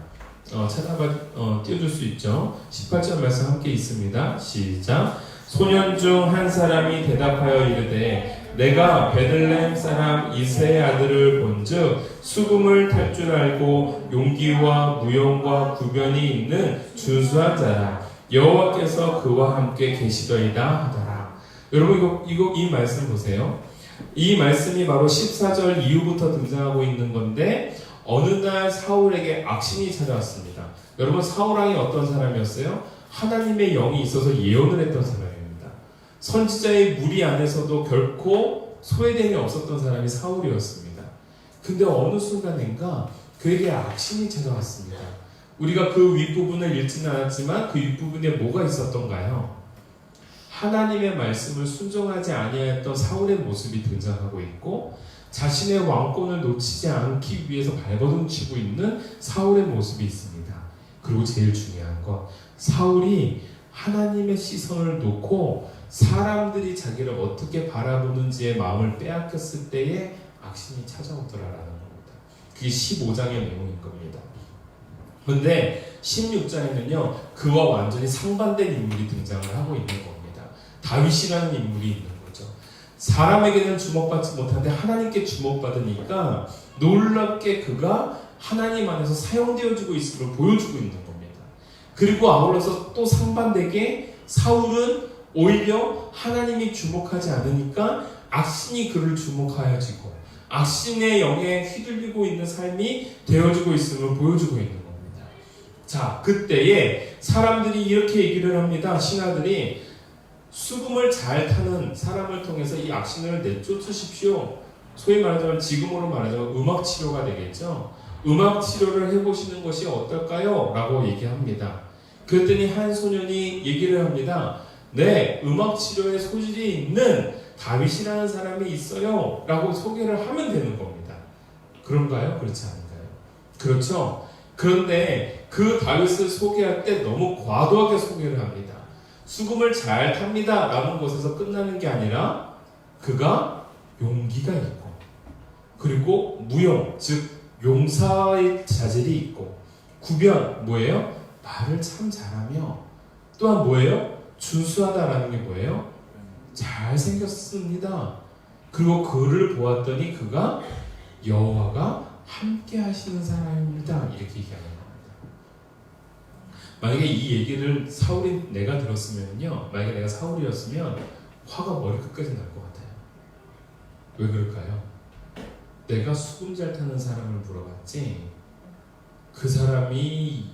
띄워줄 수 있죠? 18절 말씀 함께 있습니다. 시작. 소년 중 한 사람이 대답하여 이르되 내가 베들레헴 사람 이새의 아들을 본즉 수금을 탈 줄 알고 용기와 무용과 구변이 있는 준수한 자라. 여호와께서 그와 함께 계시더이다 하더라. 여러분, 이 말씀 보세요. 이 말씀이 바로 14절 이후부터 등장하고 있는 건데, 어느 날 사울에게 악신이 찾아왔습니다. 여러분, 사울왕이 어떤 사람이었어요? 하나님의 영이 있어서 예언을 했던 사람입니다. 선지자의 무리 안에서도 결코 소외됨이 없었던 사람이 사울이었습니다. 근데 어느 순간인가 그에게 악신이 찾아왔습니다. 우리가 그 윗부분을 읽지는 않았지만 그 윗부분에 뭐가 있었던가요? 하나님의 말씀을 순종하지 아니하였던 사울의 모습이 등장하고 있고, 자신의 왕권을 놓치지 않기 위해서 발버둥치고 있는 사울의 모습이 있습니다. 그리고 제일 중요한 건, 사울이 하나님의 시선을 놓고 사람들이 자기를 어떻게 바라보는지의 마음을 빼앗겼을 때에 악신이 찾아오더라라는 겁니다. 그게 15장의 내용인 겁니다. 그런데 16장에는요, 그와 완전히 상반된 인물이 등장을 하고 있는 겁니다. 다윗이라는 인물이 있는 거죠. 사람에게는 주목받지 못하는데 하나님께 주목받으니까 놀랍게 그가 하나님 안에서 사용되어지고 있음을 보여주고 있는 겁니다. 그리고 아울러서 또 상반되게 사울은 오히려 하나님이 주목하지 않으니까 악신이 그를 주목하여지고 악신의 영에 휘둘리고 있는 삶이 되어지고 있음을 보여주고 있는 겁니다. 자, 그때에 사람들이 이렇게 얘기를 합니다. 신하들이 수금을 잘 타는 사람을 통해서 이 악신을 내쫓으십시오. 소위 말하자면 지금으로 말하자면 음악 치료가 되겠죠. 음악 치료를 해보시는 것이 어떨까요? 라고 얘기합니다. 그랬더니 한 소년이 얘기를 합니다. 네, 음악 치료에 소질이 있는 다윗이라는 사람이 있어요. 라고 소개를 하면 되는 겁니다. 그런가요? 그렇지 않은가요? 그렇죠. 그런데 그 다윗을 소개할 때 너무 과도하게 소개를 합니다. 수금을 잘 탑니다. 라는 것에서 끝나는 게 아니라 그가 용기가 있고 그리고 무용, 즉 용사의 자질이 있고 구변, 뭐예요? 말을 참 잘하며 또한 뭐예요? 준수하다라는 게 뭐예요? 잘생겼습니다. 그리고 그를 보았더니 그가 여호와가 함께 하시는 사람입니다. 이렇게 얘기하는 겁니다. 만약에 이 얘기를 사울이 내가 들었으면요, 만약에 내가 사울이었으면 화가 머리 끝까지 날 것 같아요. 왜 그럴까요? 내가 수금 잘 타는 사람을 물어봤지 그 사람이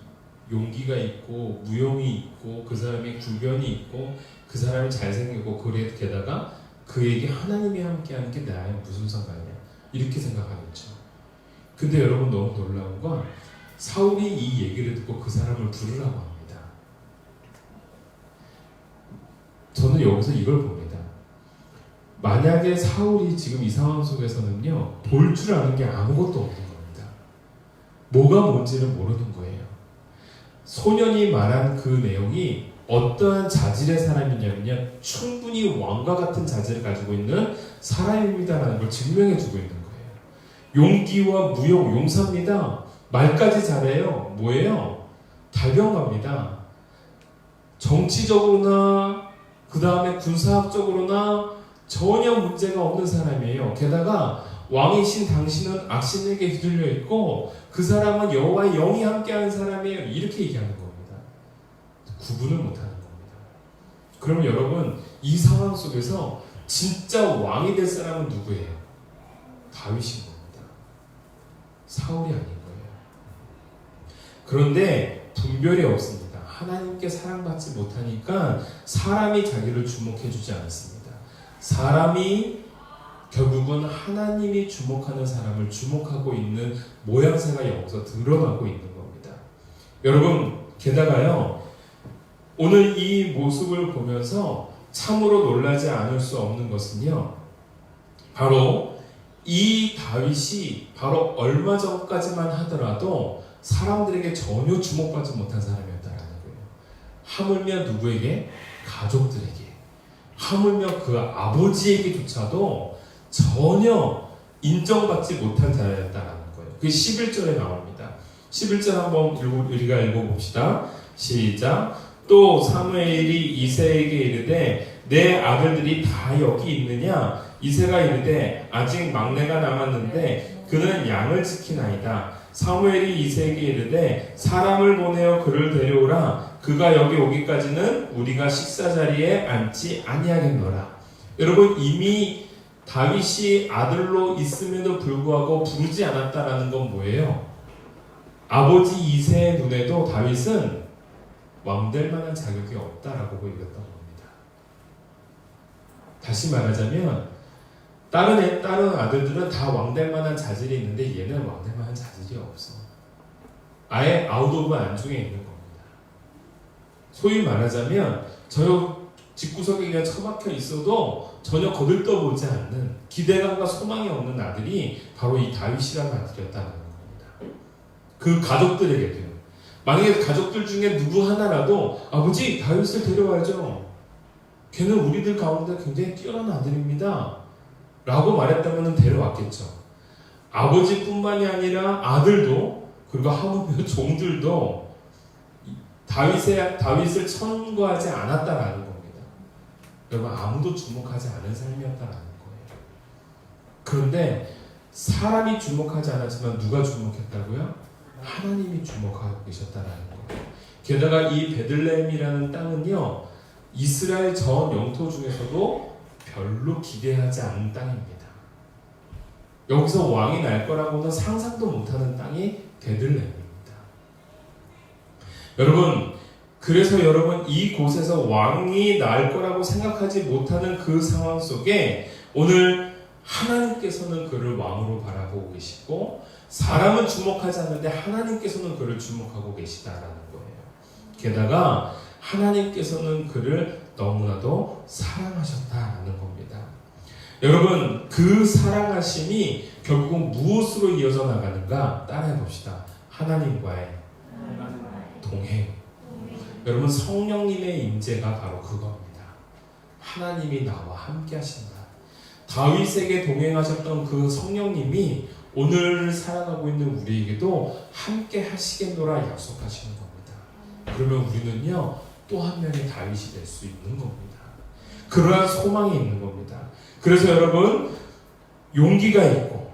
용기가 있고 무용이 있고 그 사람이 구변이 있고 그 사람이 잘생기고 그래 게다가 그에게 하나님이 함께하는 게 나랑 무슨 상관이냐 이렇게 생각하겠죠. 근데 여러분 너무 놀라운 건 사울이 이 얘기를 듣고 그 사람을 부르라고 합니다. 저는 여기서 이걸 봅니다. 만약에 사울이 지금 이 상황 속에서는요, 볼 줄 아는 게 아무것도 없는 겁니다. 뭐가 뭔지를 모르는 거예요. 소년이 말한 그 내용이 어떠한 자질의 사람이냐면요, 충분히 왕과 같은 자질을 가지고 있는 사람입니다라는 걸 증명해 주고 있는 거예요. 용기와 무용, 용사입니다. 말까지 잘해요. 뭐예요? 달병갑니다. 정치적으로나 그 다음에 군사학적으로나 전혀 문제가 없는 사람이에요. 게다가 왕이신 당신은 악신에게 휘둘려 있고 그 사람은 여호와의 영이 함께하는 사람이에요. 이렇게 얘기하는 겁니다. 구분을 못하는 겁니다. 그럼 여러분 이 상황 속에서 진짜 왕이 될 사람은 누구예요? 다윗인 겁니다. 사울이 아닌 거예요. 그런데 분별이 없습니다. 하나님께 사랑받지 못하니까 사람이 자기를 주목해주지 않습니다. 사람이 결국은 하나님이 주목하는 사람을 주목하고 있는 모양새가 여기서 드러나고 있는 겁니다. 여러분, 게다가요, 오늘 이 모습을 보면서 참으로 놀라지 않을 수 없는 것은요, 바로 이 다윗이 바로 얼마 전까지만 하더라도 사람들에게 전혀 주목받지 못한 사람이었다라는 거예요. 하물며 누구에게? 가족들에게. 하물며 그 아버지에게조차도 전혀 인정받지 못한 자였다라는 거예요. 그게 11절에 나옵니다. 11절 한번 우리가 읽어봅시다. 시작. 또 사무엘이 이새에게 이르되 내 아들들이 다 여기 있느냐? 이새가 이르되 아직 막내가 남았는데 그는 양을 지키나이다. 사무엘이 이새에게 이르되 사람을 보내어 그를 데려오라. 그가 여기 오기까지는 우리가 식사 자리에 앉지 아니하겠노라. 여러분 이미 다윗이 아들로 있음에도 불구하고 부르지 않았다라는 건 뭐예요? 아버지 이새의 눈에도 다윗은 왕될 만한 자격이 없다라고 여겼던 겁니다. 다시 말하자면 다른 아들들은 다 왕될 만한 자질이 있는데 얘는 왕될 만한 자질이 없어. 아예 아웃 오브 안중에 있는 겁니다. 소위 말하자면 저 집구석에 그냥 처박혀 있어도 전혀 거들떠보지 않는 기대감과 소망이 없는 아들이 바로 이 다윗이라는 아들이었다는 겁니다. 그 가족들에게도요. 만약에 가족들 중에 누구 하나라도 아버지 다윗을 데려와야죠. 걔는 우리들 가운데 굉장히 뛰어난 아들입니다 라고 말했다면 데려왔겠죠. 아버지뿐만이 아니라 아들도, 그리고 하물며 종들도 다윗을 천거하지 않았다라는 겁니다. 여러분, 아무도 주목하지 않은 삶이었다라는 거예요. 그런데 사람이 주목하지 않았지만 누가 주목했다고요? 하나님이 주목하고 계셨다라는 거예요. 게다가 이 베들레헴이라는 땅은요, 이스라엘 전 영토 중에서도 별로 기대하지 않은 땅입니다. 여기서 왕이 날 거라고는 상상도 못하는 땅이 베들레헴입니다. 여러분, 그래서 여러분 이곳에서 왕이 날 거라고 생각하지 못하는 그 상황 속에 오늘 하나님께서는 그를 왕으로 바라보고 계시고, 사람은 주목하지 않는데 하나님께서는 그를 주목하고 계시다라는 거예요. 게다가 하나님께서는 그를 너무나도 사랑하셨다라는 겁니다. 여러분, 그 사랑하심이 결국은 무엇으로 이어져 나가는가? 따라해 봅시다. 하나님과의 동행. 여러분, 성령님의 임재가 바로 그겁니다. 하나님이 나와 함께 하신다. 다윗에게 동행하셨던 그 성령님이 오늘 살아가고 있는 우리에게도 함께 하시겠노라 약속하시는 겁니다. 그러면 우리는요, 또 한 명의 다윗이 될 수 있는 겁니다. 그러한 소망이 있는 겁니다. 그래서 여러분, 용기가 있고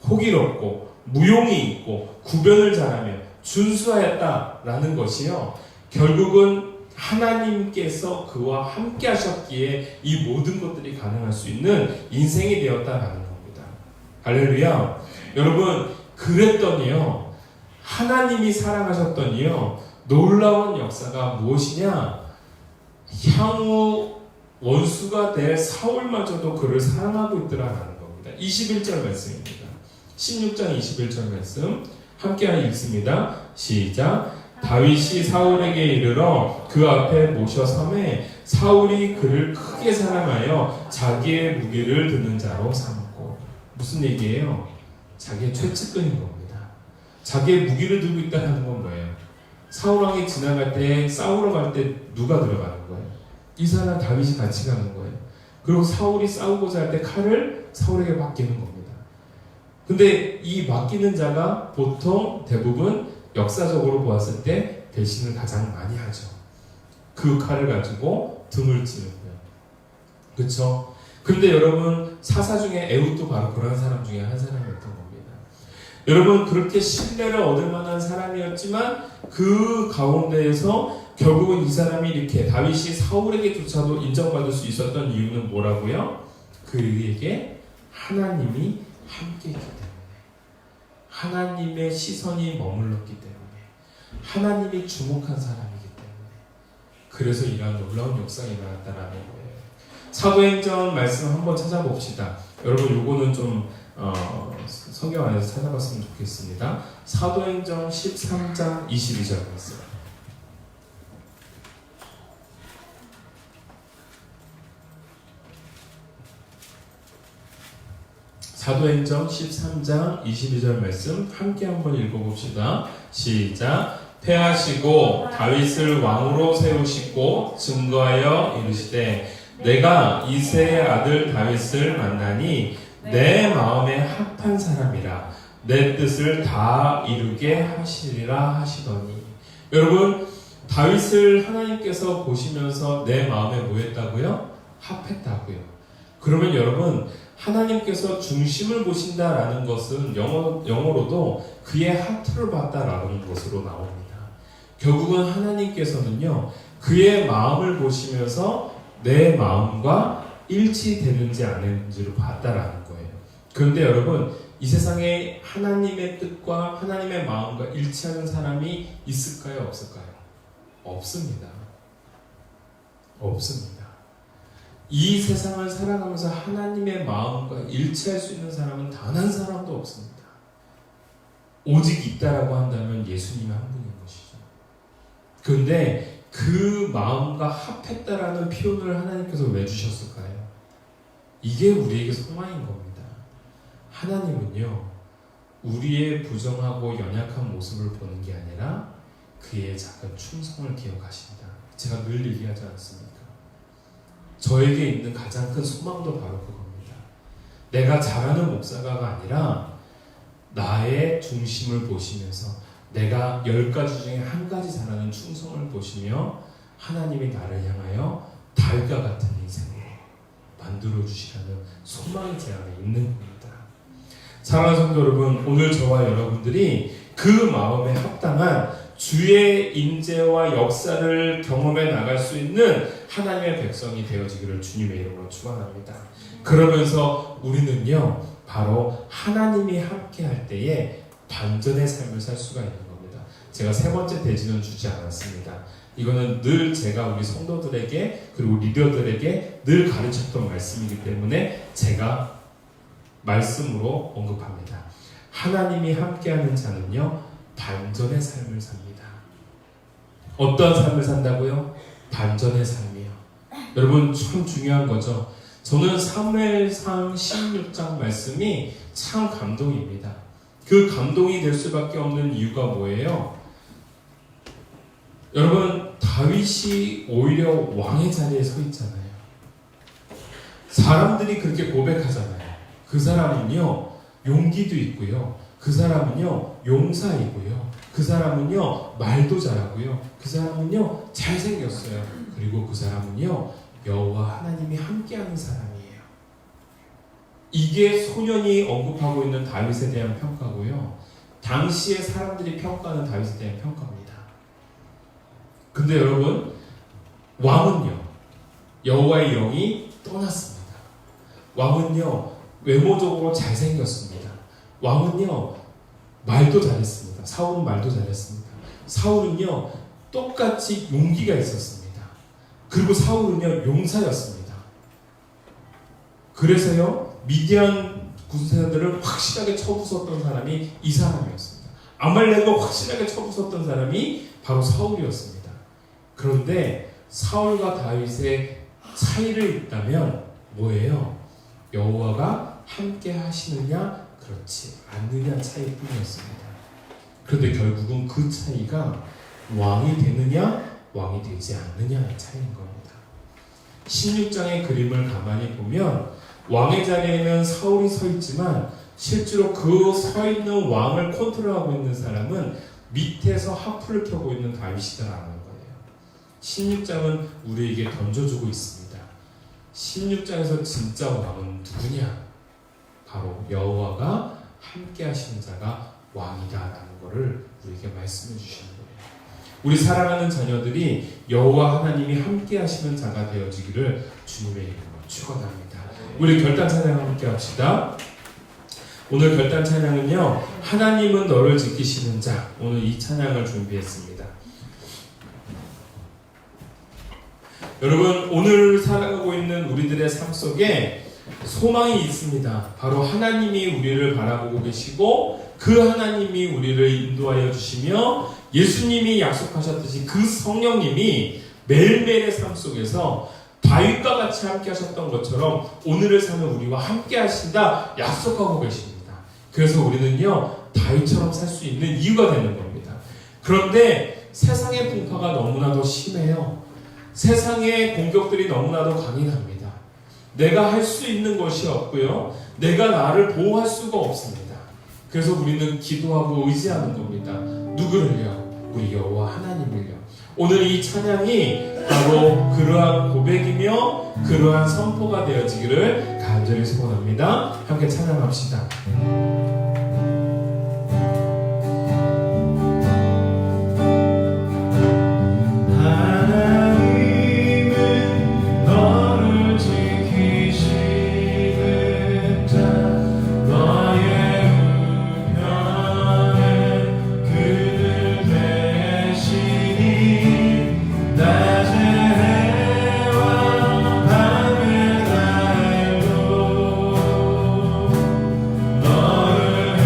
호기롭고 무용이 있고 구변을 잘하며 준수하였다라는 것이요, 결국은 하나님께서 그와 함께 하셨기에 이 모든 것들이 가능할 수 있는 인생이 되었다라는 겁니다. 할렐루야. 여러분, 그랬더니요, 하나님이 사랑하셨더니요, 놀라운 역사가 무엇이냐? 향후 원수가 될 사울마저도 그를 사랑하고 있더라라는 겁니다. 21절 말씀입니다. 16장 21절 말씀 함께 읽습니다. 시작. 다윗이 사울에게 이르러 그 앞에 모셔 섬에 사울이 그를 크게 사랑하여 자기의 무기를 드는 자로 삼고. 무슨 얘기예요? 자기의 최측근인 겁니다. 자기의 무기를 들고 있다는 건 뭐예요? 사울왕이 지나갈 때, 싸우러 갈 때 누가 들어가는 거예요? 이 사람 다윗이 같이 가는 거예요. 그리고 사울이 싸우고자 할 때 칼을 사울에게 맡기는 겁니다. 근데 이 맡기는 자가 보통 대부분 역사적으로 보았을 때 배신을 가장 많이 하죠. 그 칼을 가지고 등을 찌르고요. 그렇죠? 근데 여러분, 사사 중에 에훗도 바로 그런 사람 중에 한 사람이었던 겁니다. 여러분, 그렇게 신뢰를 얻을 만한 사람이었지만 그 가운데에서 결국은 이 사람이 이렇게 다윗이 사울에게조차도 인정받을 수 있었던 이유는 뭐라고요? 그에게 하나님이 함께 있기 때문에, 하나님의 시선이 머물렀기 때문에, 하나님이 주목한 사람이기 때문에, 그래서 이러한 놀라운 역사가 일어났다라는 거예요. 사도행전 말씀 한번 찾아봅시다. 여러분, 요거는 좀 성경 안에서 찾아봤으면 좋겠습니다. 사도행전 13장 22절 말씀. 사도행전 13장 22절 말씀 함께 한번 읽어봅시다. 시작. 패하시고 다윗을 왕으로 세우시고 증거하여 이르시되 내가 이새의 아들 다윗을 만나니 내 마음에 합한 사람이라 내 뜻을 다 이루게 하시리라 하시더니. 여러분, 다윗을 하나님께서 보시면서 내 마음에 뭐 했다고요? 합했다고요. 그러면 여러분, 하나님께서 중심을 보신다라는 것은 영어로도 그의 하트를 봤다라는 것으로 나옵니다. 결국은 하나님께서는요, 그의 마음을 보시면서 내 마음과 일치되는지 아닌지를 봤다라는 거예요. 그런데 여러분, 이 세상에 하나님의 뜻과 하나님의 마음과 일치하는 사람이 있을까요? 없을까요? 없습니다. 없습니다. 이 세상을 살아가면서 하나님의 마음과 일치할 수 있는 사람은 단 한 사람도 없습니다. 오직 있다라고 한다면 예수님이 한 분인 것이죠. 그런데 그 마음과 합했다라는 표현을 하나님께서 왜 주셨을까요? 이게 우리에게 소망인 겁니다. 하나님은요, 우리의 부정하고 연약한 모습을 보는 게 아니라 그의 작은 충성을 기억하신다. 제가 늘 얘기하지 않습니까? 저에게 있는 가장 큰 소망도 바로 그겁니다. 내가 잘하는 목사가가 아니라 나의 중심을 보시면서 내가 10가지 중에 한 가지 잘하는 충성을 보시며 하나님이 나를 향하여 다윗과 같은 인생으로 만들어주시라는 소망이 제 안에 있는 겁니다. 사랑하는 성도 여러분, 오늘 저와 여러분들이 그 마음에 합당한 주의 임재와 역사를 경험해 나갈 수 있는 하나님의 백성이 되어지기를 주님의 이름으로 축원합니다. 그러면서 우리는요, 바로 하나님이 함께 할 때에 반전의 삶을 살 수가 있는 겁니다. 제가 세 번째 대지는 주지 않았습니다. 이거는 늘 제가 우리 성도들에게 그리고 리더들에게 늘 가르쳤던 말씀이기 때문에 제가 말씀으로 언급합니다. 하나님이 함께하는 자는요, 반전의 삶을 삽니다. 어떤 삶을 산다고요? 반전의 삶이요. 여러분, 참 중요한 거죠. 저는 사무엘상 16장 말씀이 참 감동입니다. 그 감동이 될 수밖에 없는 이유가 뭐예요? 여러분, 다윗이 오히려 왕의 자리에 서 있잖아요. 사람들이 그렇게 고백하잖아요. 그 사람은요, 용기도 있고요. 그 사람은요, 용사이고요. 그 사람은요, 말도 잘하고요. 그 사람은요, 잘생겼어요. 그리고 그 사람은요, 여호와 하나님이 함께하는 사람이에요. 이게 소년이 언급하고 있는 다윗에 대한 평가고요. 당시에 사람들이 평가하는 다윗에 대한 평가입니다. 근데 여러분, 왕은요, 여호와의 영이 떠났습니다. 왕은요, 외모적으로 잘생겼습니다. 왕은요, 말도 잘했습니다. 사울은 말도 잘했습니다. 사울은요, 똑같이 용기가 있었습니다. 그리고 사울은요, 용사였습니다. 그래서요, 미디안 군사들을 확실하게 쳐부쉈던 사람이 이 사람이었습니다. 아말렉을 확실하게 쳐부쉈던 사람이 바로 사울이었습니다. 그런데 사울과 다윗의 차이를 있다면 뭐예요? 여호와가 함께 하시느냐, 그렇지 않느냐 차이뿐이었습니다. 그런데 결국은 그 차이가 왕이 되느냐, 왕이 되지 않느냐의 차이인 겁니다. 16장의 그림을 가만히 보면 왕의 자리에는 사울이 서 있지만 실제로 그 서 있는 왕을 컨트롤하고 있는 사람은 밑에서 하프를 켜고 있는 다윗이다라는 거예요. 16장은 우리에게 던져주고 있습니다. 16장에서 진짜 왕은 누구냐? 바로 여호와가 함께 하시는 자가 왕이다라는 것을 우리에게 말씀해 주시는 거예요. 우리 사랑하는 자녀들이 여호와 하나님이 함께 하시는 자가 되어지기를 주님의 이름으로 축원합니다. 우리 결단 찬양 함께 합시다. 오늘 결단 찬양은요, 하나님은 너를 지키시는 자, 오늘 이 찬양을 준비했습니다. 여러분, 오늘 살아가고 있는 우리들의 삶 속에 소망이 있습니다. 바로 하나님이 우리를 바라보고 계시고 그 하나님이 우리를 인도하여 주시며 예수님이 약속하셨듯이 그 성령님이 매일매일의 삶 속에서 다윗과 같이 함께 하셨던 것처럼 오늘을 사는 우리와 함께 하신다 약속하고 계십니다. 그래서 우리는요, 다윗처럼 살 수 있는 이유가 되는 겁니다. 그런데 세상의 풍파가 너무나도 심해요. 세상의 공격들이 너무나도 강인합니다. 내가 할 수 있는 것이 없고요, 내가 나를 보호할 수가 없습니다. 그래서 우리는 기도하고 의지하는 겁니다. 누구를요? 우리 여호와 하나님을요. 오늘 이 찬양이 바로 그러한 고백이며 그러한 선포가 되어지기를 간절히 소원합니다. 함께 찬양합시다. 너를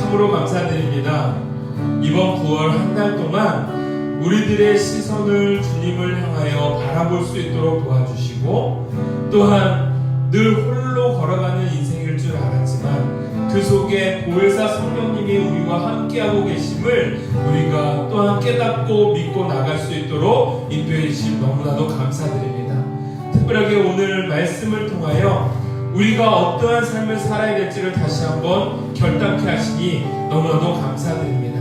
참으로 감사드립니다. 이번 9월 한 달 동안 우리들의 시선을 주님을 향하여 바라볼 수 있도록 도와주시고, 또한 늘 홀로 걸어가는 인생일 줄 알았지만 그 속에 보혜사 성령님이 우리와 함께하고 계심을 우리가 또한 깨닫고 믿고 나갈 수 있도록 인도해 주심 너무나도 감사드립니다. 특별하게 오늘 말씀을 통하여 우리가 어떠한 삶을 살아야 될지를 다시 한번 결단케 하시니 너무나도 감사드립니다.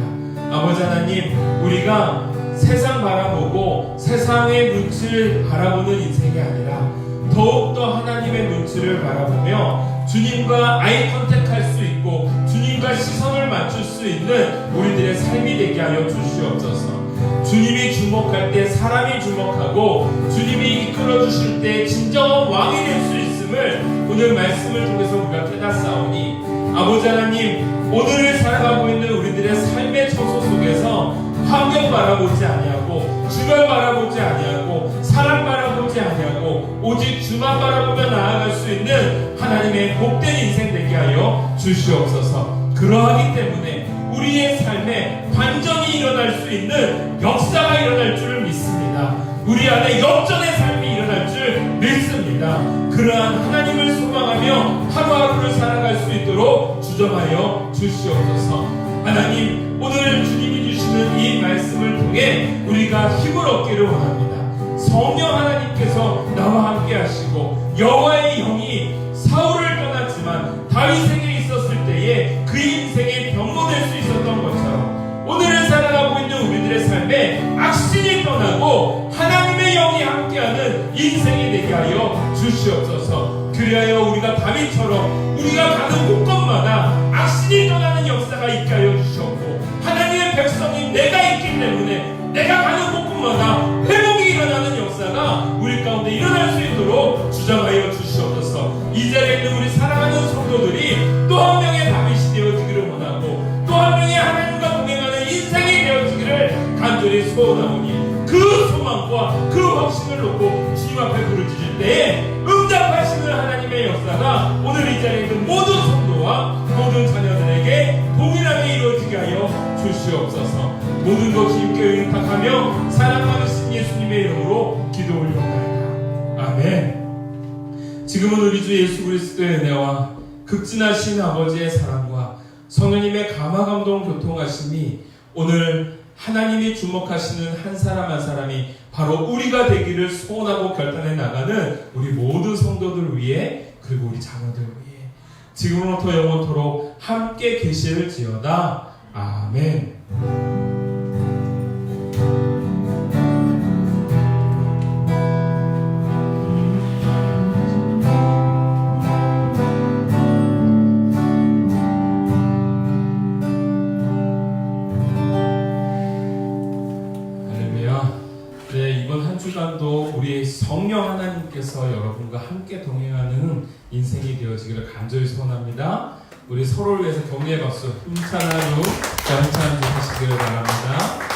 아버지 하나님, 우리가 세상 바라보고 세상의 눈치를 바라보는 인생이 아니라 더욱더 하나님의 눈치를 바라보며 주님과 아이 컨택할 수 있고 주님과 시선을 맞출 수 있는 우리들의 삶이 되게 하여 주시옵소서. 주님이 주목할 때 사람이 주목하고 주님이 이끌어 주실 때 진정한 왕이 될 수 있음을 오늘 말씀을 통해서 우리가 깨닫사오니, 아버지 하나님, 오늘을 살아가고 있는 우리들의 삶의 처소 속에서 환경 바라보지 아니하고 주변 바라보지 아니하고 사람 바라보지 아니하고 오직 주만 바라보며 나아갈 수 있는 하나님의 복된 인생 되게 하여 주시옵소서. 그러하기 때문에 우리의 삶에 반전이 일어날 수 있는 역사가 일어날 줄을 믿습니다. 우리 안에 역전의 삶이 일어날 줄 믿습니다. 그러한 하나님을 소망하며 하루하루를 살아갈 수 있도록 주정하여 주시옵소서. 하나님, 오늘 주님이 주시는 이 말씀을 통해 우리가 힘을 얻기를 원합니다. 성령 하나님께서 나와 함께 하시고 여호와의 영이 사울을 떠났지만 다윗에게 있었을 때에 그 인생의 병모될 수 있었던 것처럼 오늘을 살아가고 있는 우리들의 삶에 악신이 떠나고 하나님의 영이 함께하는 인생이 되게 하여 주시옵소서. 그리하여 우리가 다윗처럼 우리가 가는 곳곳마다 악신이 떠나는 역사가 있게 하여 주시옵고, 하나님의 백성인 내가 있기 때문에 내가 가는 곳곳마다 회복이 일어나는 역사가 우리 가운데 일어날 수 있도록 주장하여 주시옵소서. 이 자리에 있는 우리 사랑하는 성도들이 또 한 명의 다윗이 되어지기를 원하고 또 한 명의 하나님과 동행하는 인생이 되어지기를 간절히 소원하오니, 그 소망과 그 확신을 놓고 주님 앞에 부르짖을 때에 응답하시는 하나님의 역사가 오늘 이 자리에 있는 모든 성도와 모든 자녀들에게 동일하게 이루어지게 하여 주시옵소서. 모든 것 주님께 의탁하며 사랑 많으신 예수님의 이름으로 기도 올려옵나이다. 아멘. 지금은 우리 주 예수 그리스도의 은혜와 극진하신 아버지의 사랑과 성령님의 감화감동 교통하심이 오늘 하나님이 주목하시는 한 사람 한 사람이 바로 우리가 되기를 소원하고 결단해 나가는 우리 모든 성도들 위해, 그리고 우리 자녀들 위해 지금으로부터 영원토록 함께 계실지어다. 아멘. 주간도 우리 성령 하나님께서 여러분과 함께 동행하는 인생이 되어지기를 간절히 소원합니다. 우리 서로를 위해서 격려의 박수, 힘찬 하루, 감사한 주 하시기를 바랍니다.